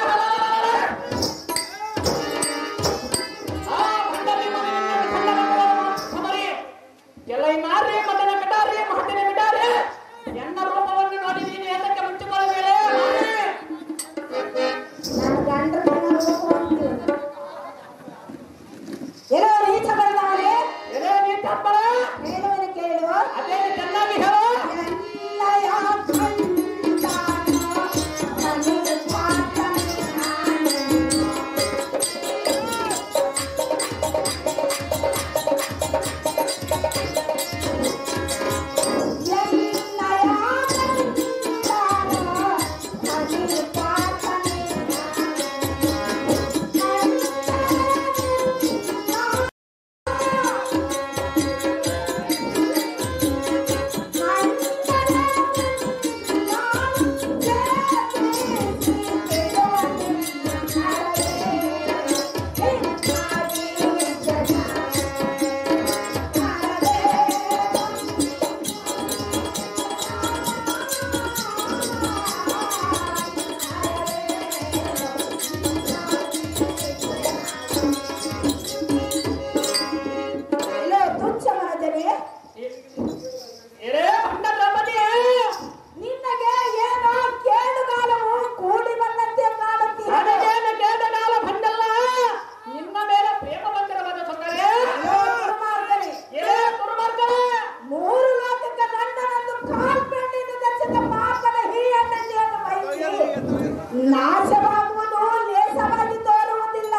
ನಾಶವಾಗುವುದು ಲೇಸವಾಗಿ ತೋರುವುದಿಲ್ಲ.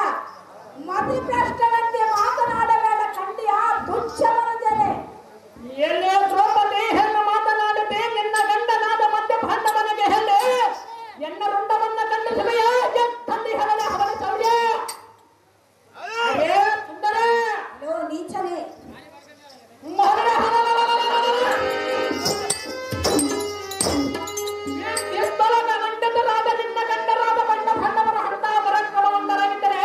ಮತಿಭ್ರಷ್ಟನಂತೆ ಮಾತನಾಡಬೇಡ ಕಂಡಿಯ ದುಶ್ಚಮನ ಜನೆ. ಎಲ್ಲೇ ದ್ರೌಪದಿ ಹೆಣ್ಣು ಮಾತನಾಡುತ್ತೆ ನಿನ್ನ ಗಂಡನಾದ ಮಧ್ಯ ಭಾಂಡವನಿಗೆ ಹೇಳಿ ಎನ್ನ ರುಂಡವನ್ನ ಖಂಡಿಸುವೆಯ ತಂದಿ ಹರಳೆ ಅವನ ಸೌರ್ಯ ಸುಂದರ ನೀಚನೆ ಗಂಡರಾದ ನಿನ್ನ ಗಂಡರಾದ ಬಣ್ಣ ಭಾಂಡವರ ಹಂತ ಪರಾಕ್ರಮವಂತರಾಗಿದ್ದರೆ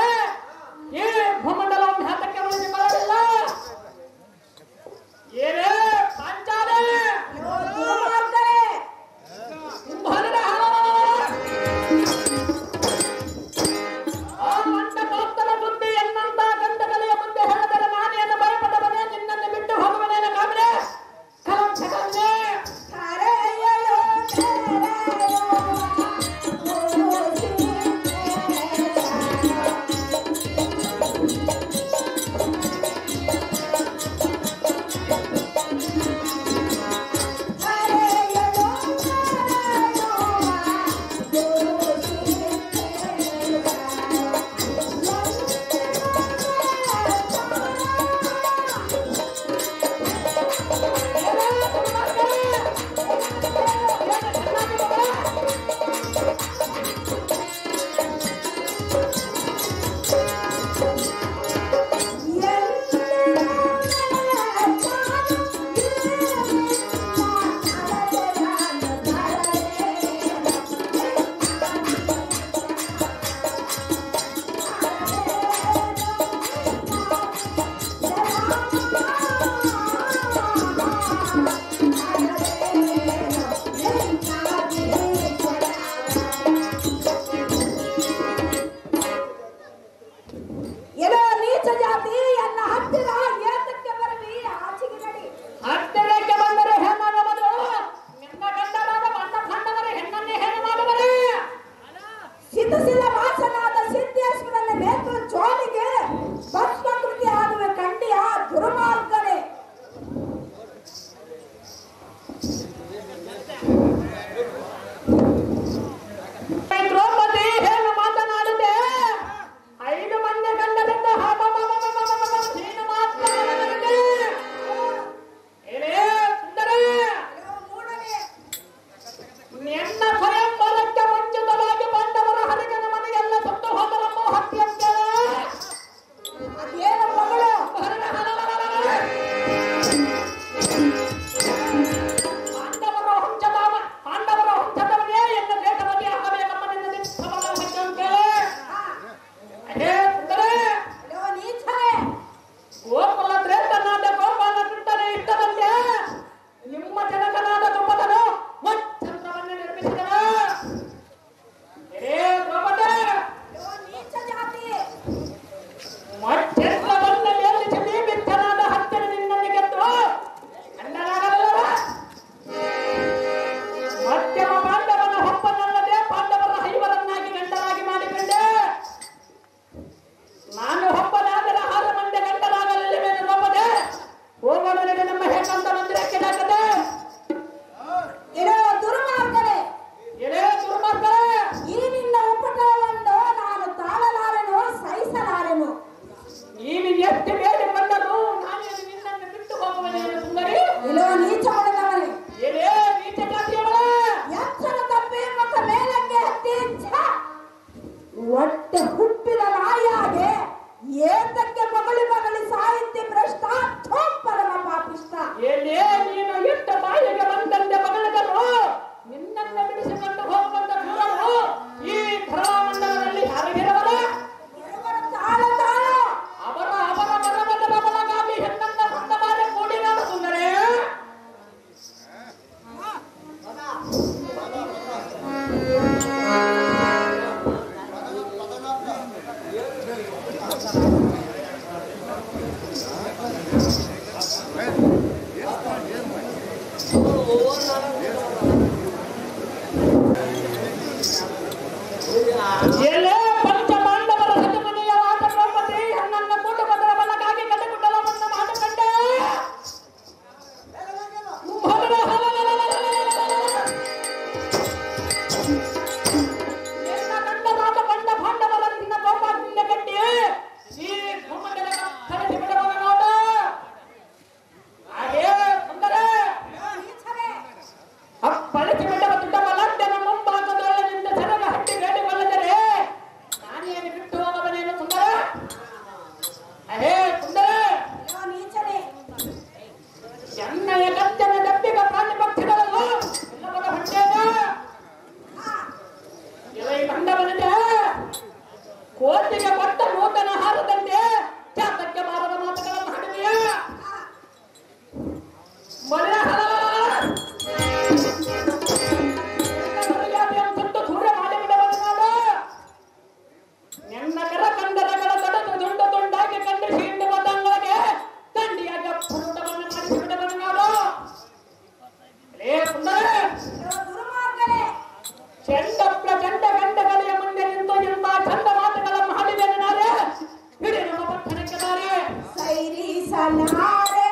ಈ ಭೂಮಂಡಲವನ್ನು ಹತ್ತಕ್ಕೆ ಉಳಿಸಿಕೊಳ್ಳಲಿಲ್ಲ. ಏನೇ ಪಾಂಚಾಲೆ ಮಂಟಕಾಪ್ತನ ಬುದ್ಧಿ ಎನ್ನಂತ ಗಂಡಗಲೆಯ ಮುಂದೆ ಹೇಳಿದರೆ ನಾನೇನು ಭಯಪಡವನೇ ನಿನ್ನನ್ನು ಬಿಟ್ಟು ಹೋಗುವನೇನ ಕಾಮನೆ ಕಲಂಚಕನ್ನೇ ಕೋಟಿಗೆ ಕೊಟ್ಟ ನೂತನ ಹಾರದಂತೆ ಜಾತಕ್ಕೆ ಬಾರದ ಮಾತುಗಳನ್ನು ಹಾಡಿದೆಯ ಸುಟ್ಟು ಸೂರ್ಯ ಮಾಡಿಬಿಡವನ್ನು ಮಾಡು. ನಿನ್ನ ಕರ ಕಂದರಗಳ ತೊಡದು ದುಂಡು ದುಂಡಾಗಿ ಖಂಡಿಸಿ ಹಿಂಡುವ ತಂಗಳಿಗೆ ದಂಡಿಯಾಗಿ ಅಪ್ಪುಟವನ್ನು ಮಾಡಿಸಿಬಿಡವನ್ನು ಮಾಡು. ಚೆಂಡಪ್ಪ ಚಂಡ ಗಂಡಗಳಿಯ ಮುಂದೆ ನಿಂತು ಇಂಥ ಚಂದ ಮಾತುಗಳನ್ನು ಹಾಡಿದ್ದೇನೆ ನಾರೇ ಹಿಡಿ ನಮ್ಮ ಪಟ್ಟಣಕ್ಕೆ ನಾರೇ ಸೈರಿಸಲಾರೆ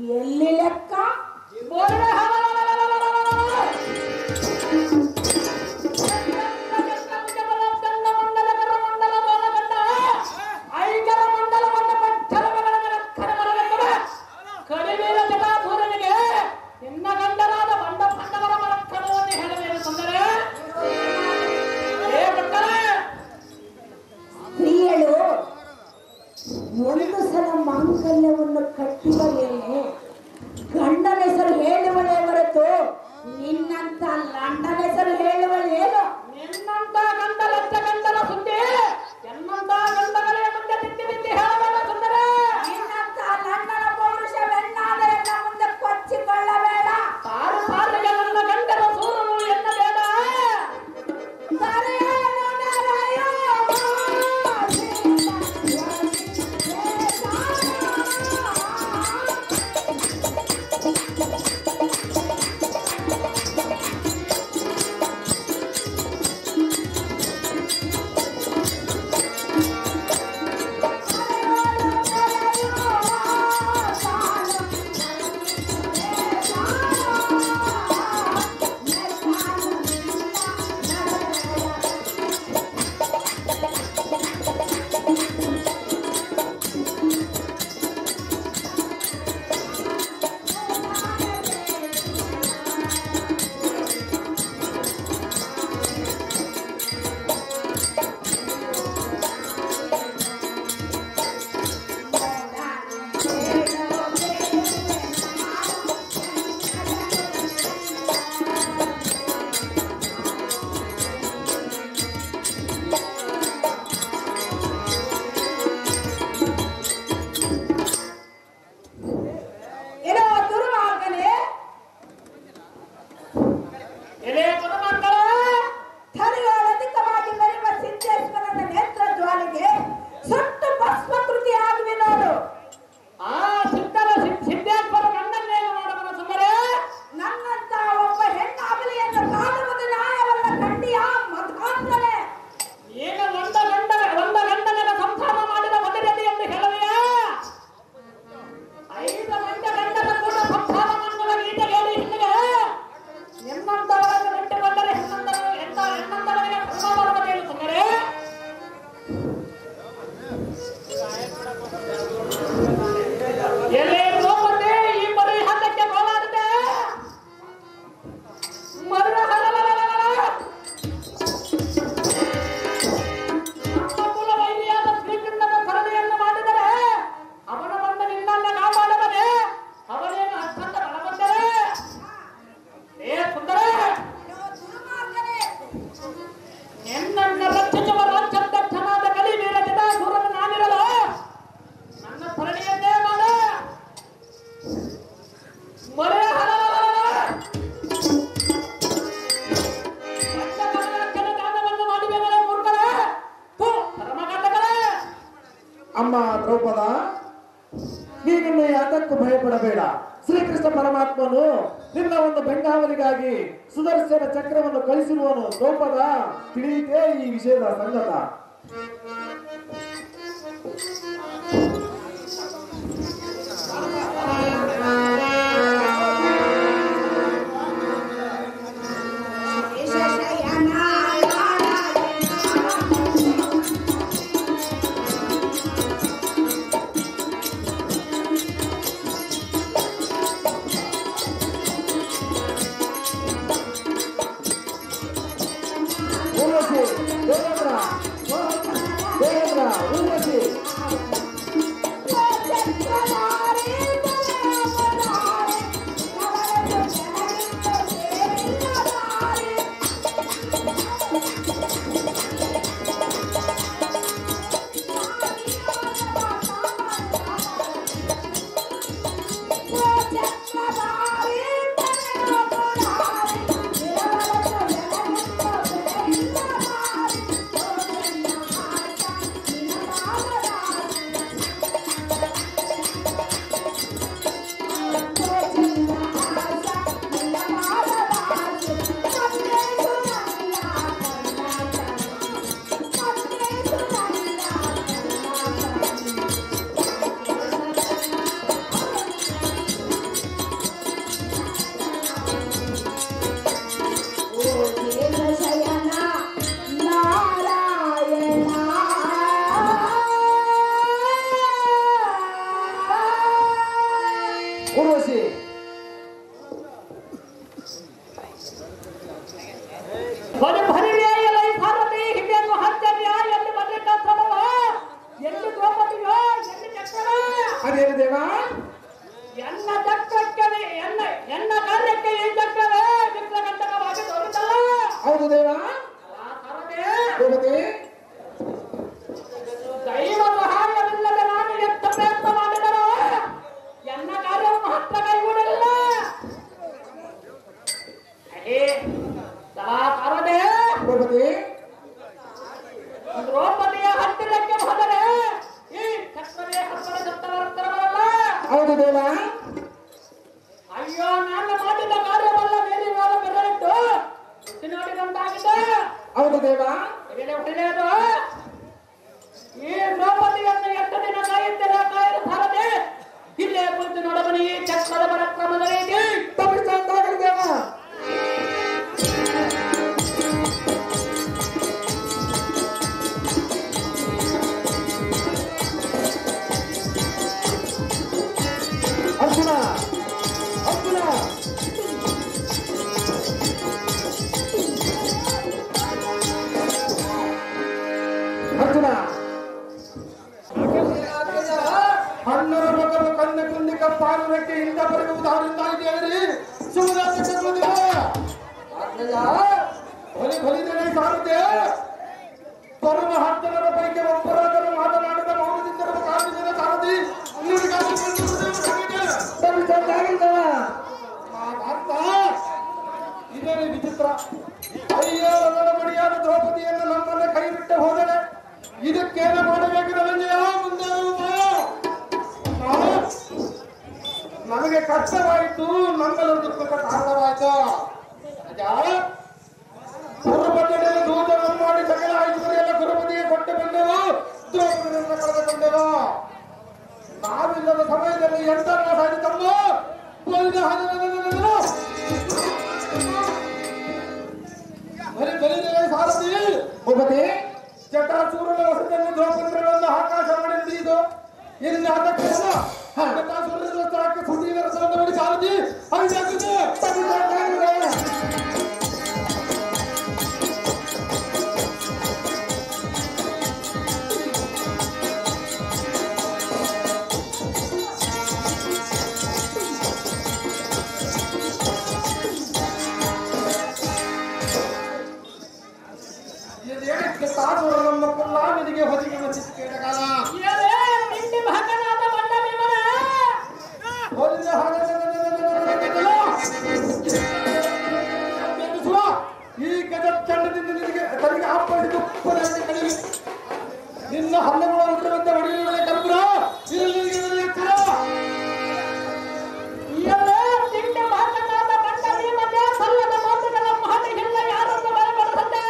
ಎಲ್ಲಿ ಲೆಕ್ಕ? ಸ್ತ್ರೀಯಳು ಒಂದು ಸಲ ಮಾಂಗಲ್ಯವನ್ನು ಕಟ್ಟಿದ ಮೇಲೆ ಗಂಡನ ಹೆಸರು ಹೇಳುವಳೇ ಹೊರತು ನಿನ್ನಂತ ಲಂಡನ ಹೆಸರು ಹೇಳುವಳೇನು? ನಿನ್ನಂತ ಗಂಡ ಲಂಚ ಗಂಡನ ಸುದ್ದಿ ಎನ್ನಂತ ಗಂಡಗಳೇ ಮುಂದೆ ತಿತ್ತಿ ತಿತ್ತಿ ಹೇಳಬೇಡ ಸುಂದರ. ನಿನ್ನಂತ ಲಂಡನ ಪೌರುಷ ಬೆನ್ನಾಲೆಯನ್ನ ಮುಂದೆ ಕೊಚ್ಚಿಕೊಳ್ಳಬೇಡ. ಸಾರು ಸಾರಿಗೆ ನನ್ನ ಗಂಡನ ಸೂರನು ಎನ್ನಬೇಡ. ಅಮ್ಮ ದ್ರೌಪದ, ನೀನಿನ್ನು ಯಾತಕ್ಕೂ ಭಯಪಡಬೇಡ. ಶ್ರೀಕೃಷ್ಣ ಪರಮಾತ್ಮನು ನಿನ್ನ ಒಂದು ಬೆಂಗಾವಲಿಗಾಗಿ ಸುದರ್ಶನ ಚಕ್ರವನ್ನು ಕಳಿಸಿರುವನು. ದ್ರೌಪದ, ತಿಳಿಯಿತೇ ಈ ವಿಷಯದ ಸಂಗತ? ಉರ್ವಶಿ ಬಲಿ ಭರಿವೆಯಲ್ಲ ಈ ಭಾರತಿ ಹಿಂದೆಂದು ಹತ್ಯೆಯ ಎಲ್ಲಿ ಬದಲಿಕತ್ತದವ ಎಲ್ಲಿ ದ್ರೌಪದಿಯೋ ಎಲ್ಲಿ ಚಕ್ರವ ಅದೇನು ದೇವ ಎನ್ನ ಚಕ್ರಕ್ಕೆ ಎನ್ನ ಕಾರ್ಯಕ್ಕೆ ಈ ಚಕ್ರವೇ ವಿಕ್ರಗಂಟಕವಾಗಿ ತೋರಿತಲ್ಲ. ಹೌದು ದೇವ. ದ್ರೌಪದಿ ದೈವ ಸಹಾಯವಿಲ್ಲದೆ ನಾನು ಎಷ್ಟು ಪ್ರಯತ್ನ ಮಾಡಿದರೂ ಎನ್ನ ಕಾರ್ಯವನ್ನು ಹತ್ರ ಕೈಗೂಡಲಿಲ್ಲ. ದ್ರೌಪದಿ ದ್ರೌಪದಿಯ ಹತ್ತಿರಕ್ಕೆ ಹೋದರೆ ಈ ಚಕ್ರವೇ ಹತ್ತಿರವಲ್ಲ. ಹೌದು ದೇವ. ಅಯ್ಯೋ ನಾನು ಮಾಡಿದ ಕಾರ್ಯವಲ್ಲ ಮೇಲಿನ ಬೆದರಿಟ್ಟು ನೋಡಿದಂತಾಗಿದೆ. ಹೌದು ದೇವ. ಹೊಡೆಯದು ಈ ದ್ರೌಪದಿಯನ್ನು ಎಷ್ಟು ದಿನ ಕಾಯಲು ಸಾರದೆ ಇಲ್ಲೇ ಕುರಿತು ನೋಡಬನಿ ಈ ಚಕ್ರದ ಪರಾಕ್ರಮದ ರೀತಿ ತಪ್ಪಿಸಂತಾಗಲಿ ದೇವ. ಅರ್ಜುನ ಅರ್ಜುನ ಅರ್ಜುನ ಅಣ್ಣನ ಮಗನ ಕನ್ನ ಕುಂದಿಕ ಪಾಲನಕ್ಕೆ ಇಂದ ಬರುವುದಾಗಿದ್ದೇವೆ. ಬಲಿ ಬಲಿದರೆ ಸಾರುತ್ತೆ. ಪರಮ ಹತ್ತನರ ಪೈಕಿ ಒಬ್ಬರಾದರೂ ಮಾತನಾಡಿದ ಮೌನದಿಂದ ಕಾರಣದಿಂದ ಸಾರಥಿ ಅರ್ಥ ಇದೇ ವಿಚಿತ್ರ. ಅಯ್ಯೋ ನಡಮಡಿಯಾದ ದ್ರೌಪದಿಯನ್ನು ನಮ್ಮನ್ನ ಕೈ ಬಿಟ್ಟು ಹೋದರೆ ಇದಕ್ಕೇನು ಮಾಡಬೇಕು ರಂಜಯ? ಮುಂದೆ ನಮಗೆ ಕಷ್ಟವಾಯಿತು, ನಮ್ಮೆಲ್ಲರ ದುಃಖಕ್ಕೆ ಕಾರಣವಾಯಿತು. ಗುರುಪತಿಯಲ್ಲಿ ದೂತವನ್ನು ಮಾಡಿ ಸಕಲ ಐಶ್ವರ್ಯ ಗುರುಪತಿಗೆ ಕೊಟ್ಟು ಬಂದೆವು, ದ್ರೌಪದಿಯನ್ನು ಕಳೆದುಕೊಂಡೆವು. ನಾವಿಲ್ಲದ ಸಮಯದಲ್ಲಿ ಎಂತ ಸಾಧಿತಮ್ಮ ಬರೀ ಬಲಿದರೆ ಸಾರಥಿ ದ್ರೌಪದಿ ಜಟಾಸೂರನ ವಸತಿಯನ್ನು ದ್ರೌಪದಿಗಳನ್ನು ಆಕಾಶ ಮಾಡಿ ಹಿಡಿದು ಇಲ್ಲಿಂದ ಅದಕ್ಕೆ ಜಟಾಸೂರನ ಸ್ಥಳಕ್ಕೆ ಸುದೀನ ರಸವನ್ನು ಮಾಡಿ ಸಾರಥಿ ಹರಿದಾಗಿದೆ. ತಾಸೂರ ನಮ್ಮ ಕುಲ್ಲಾವಿನಿಗೆ ಹೊದಿಗೆ ಬಂದಿದ್ದು ಕೇಳಗಾಲ ನಿಂಡಿ ಮಹಕನಾದ ಬಂಡ ವಿಮಲ ಹೊಲಿದ ಈ ಗಜ ಚಂಡದಿಂದ ನಿನಗೆ ತನಗೆ ಆಪಡಿ ತುಪ್ಪದಲ್ಲಿ ಕಡಿಮೆ ನಿನ್ನ ಹಲ್ಲುಗಳ ಉಂಟರಂತೆ ಹೊಡೆಯುವ ಕಲ್ಪುರ ಇದರಲ್ಲಿ ನಿಂಡಿ ಮಹಕನಾದ ಬಂಡ ವಿಮಲ ಸಲ್ಲದ ಮಾತುಗಳ ಮಹತಿ ಇಲ್ಲ ಯಾರನ್ನು ಬರಬಾರದಂತೆ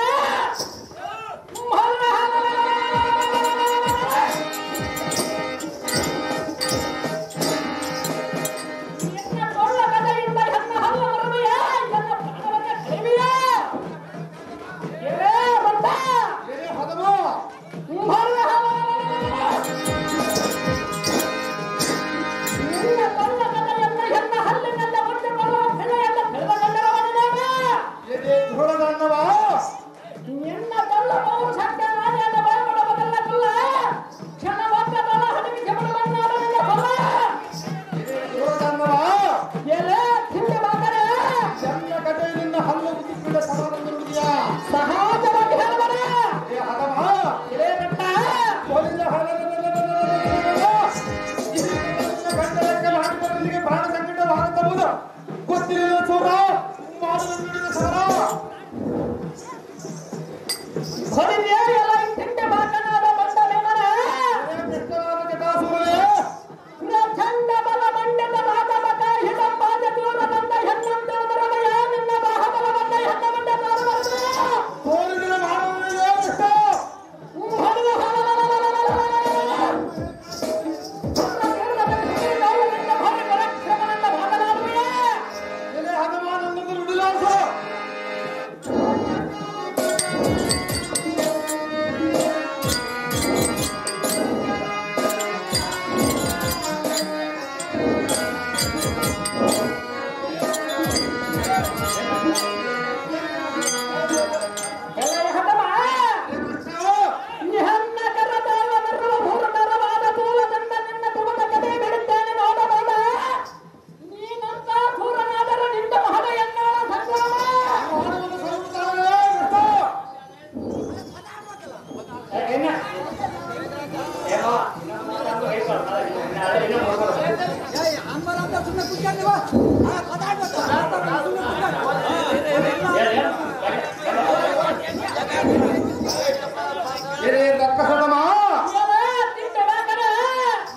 ಎರೆ ರಕ್ಕಸದಮ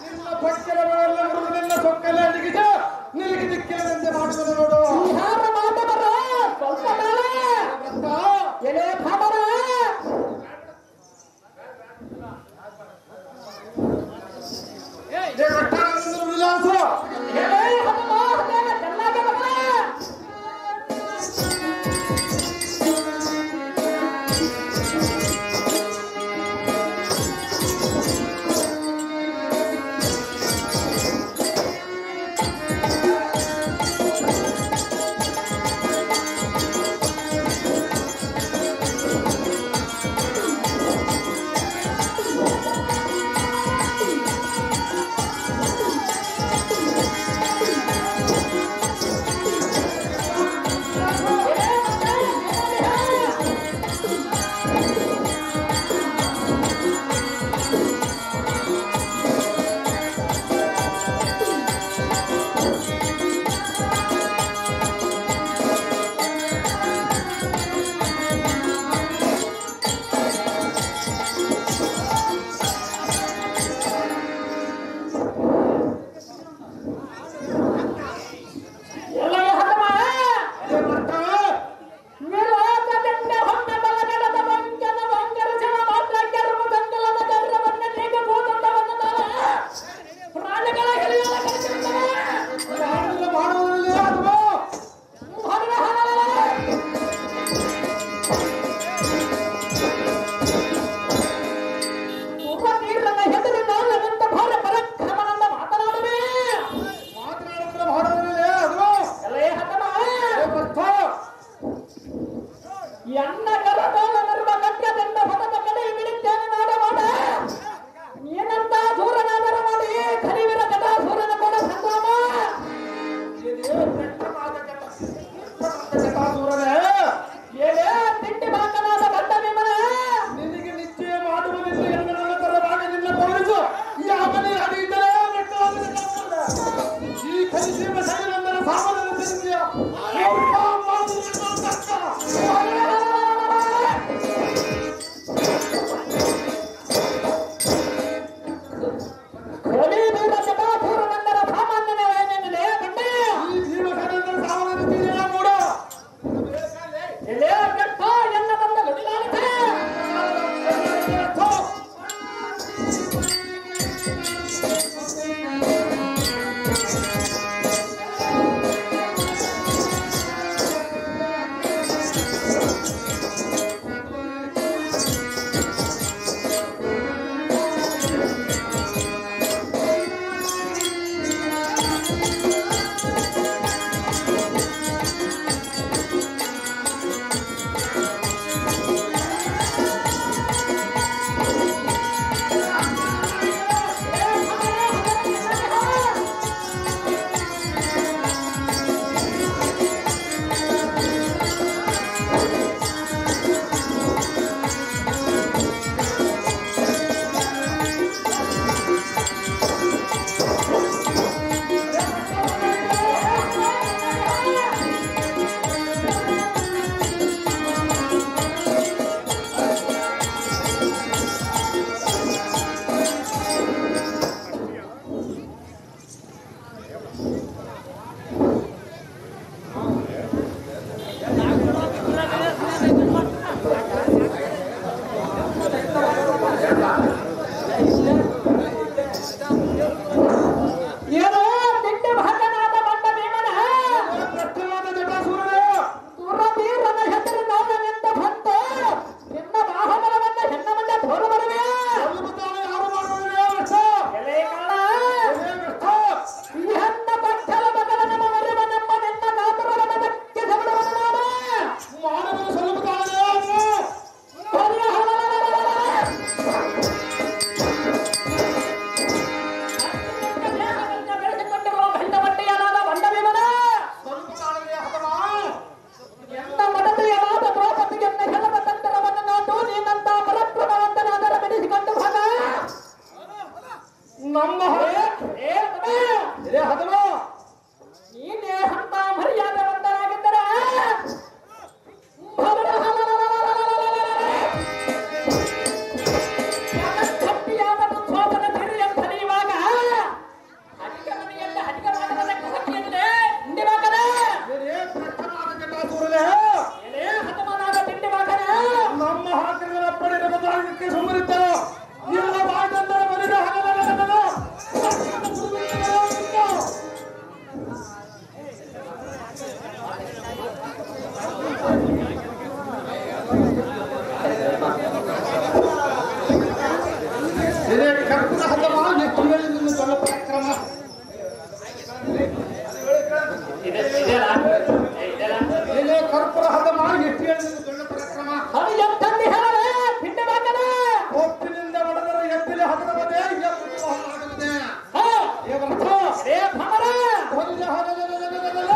ನಿನ್ನ ಪಕ್ಕೆಲಗಳೆಲ್ಲ ಮುರಿದು ನಿನ್ನ ಸೊಕ್ಕಲೆ ಅಡಗಿದ ನಿನಗೆ ದಿಕ್ಕಿಲ್ಲದಂತೆ ಮಾಡುವುದು ನೋಡು. ಎಲೆ ಭಾಮರ ವಿಲಾಸ ಎಲೆ ಹನುಮ ಚೆನ್ನಾಗಿ ಬರ ಎಲೆ ಕರ್ಪೂರ ಹದ ಮಾಡಿ ಎಷ್ಟು ಹೇಳಿದ್ರು ದೊಡ್ಡ ಪರಾಕ್ರಮ. ಅದು ಎತ್ತಂದಿ ಹೇಳಲೇ ಪಿಂಡೆ ಬಾಕಲೇ ಒಪ್ಪಿನಿಂದ ಹೊಡೆದರೆ ಎಪ್ಪಿಲೆ ಹಗರವದೆ ಎಪ್ಪು ಆಗದೆ. ಏ ಭ್ರಮ ಏ ಭ್ರಮರ ಹೊಲಿದ ಹೊಲಲಲಲಲಲ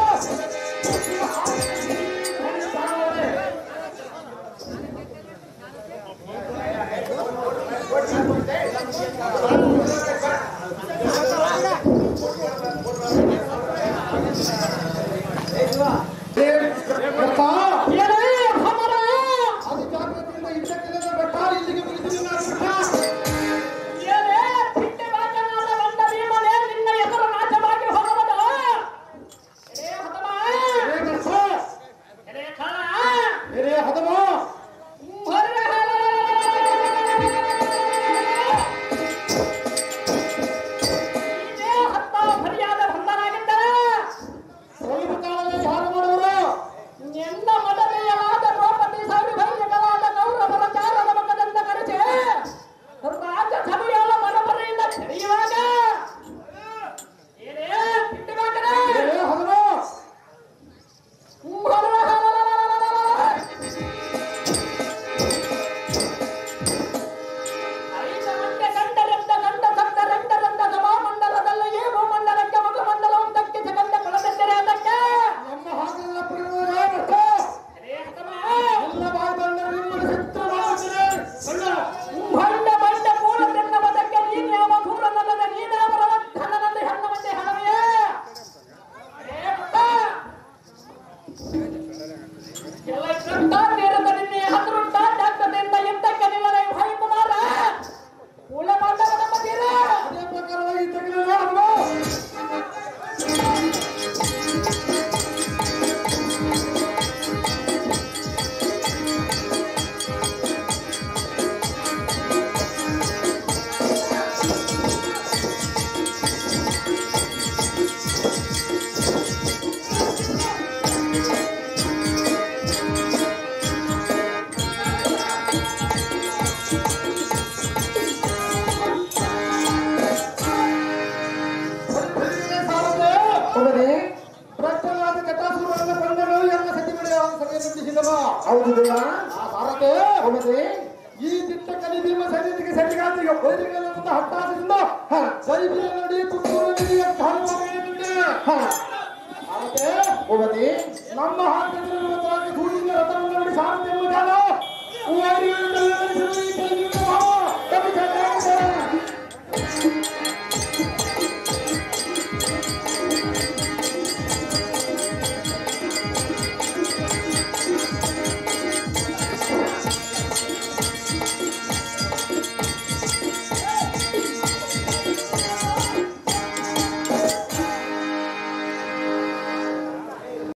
ಹೌದು ದೇವ. ಭಾರತೆ ಹೌದೇ ಈ ದಿಟ್ಟ ಕಲಿ ಭೀಮ ಸೈನಿಕರಿಗೆ ಸರಿಗಾತಿಗೆ ವೈರಿಗಳನ್ನ ಹಟ್ಟಾಸದಿಂದ ಸೈಬಿಯ ನಡಿ ತುತ್ತೂರು ನಡಿ ಅಂತ ಹನುಮನಿಗೆ ಭಾರತೆ ಹೋಗದೆ ನಮ್ಮ ಹಾಕಿದ್ರೆ ಧೂಳಿನ ರಥವನ್ನು ನೋಡಿ ಸಾರಥ್ಯ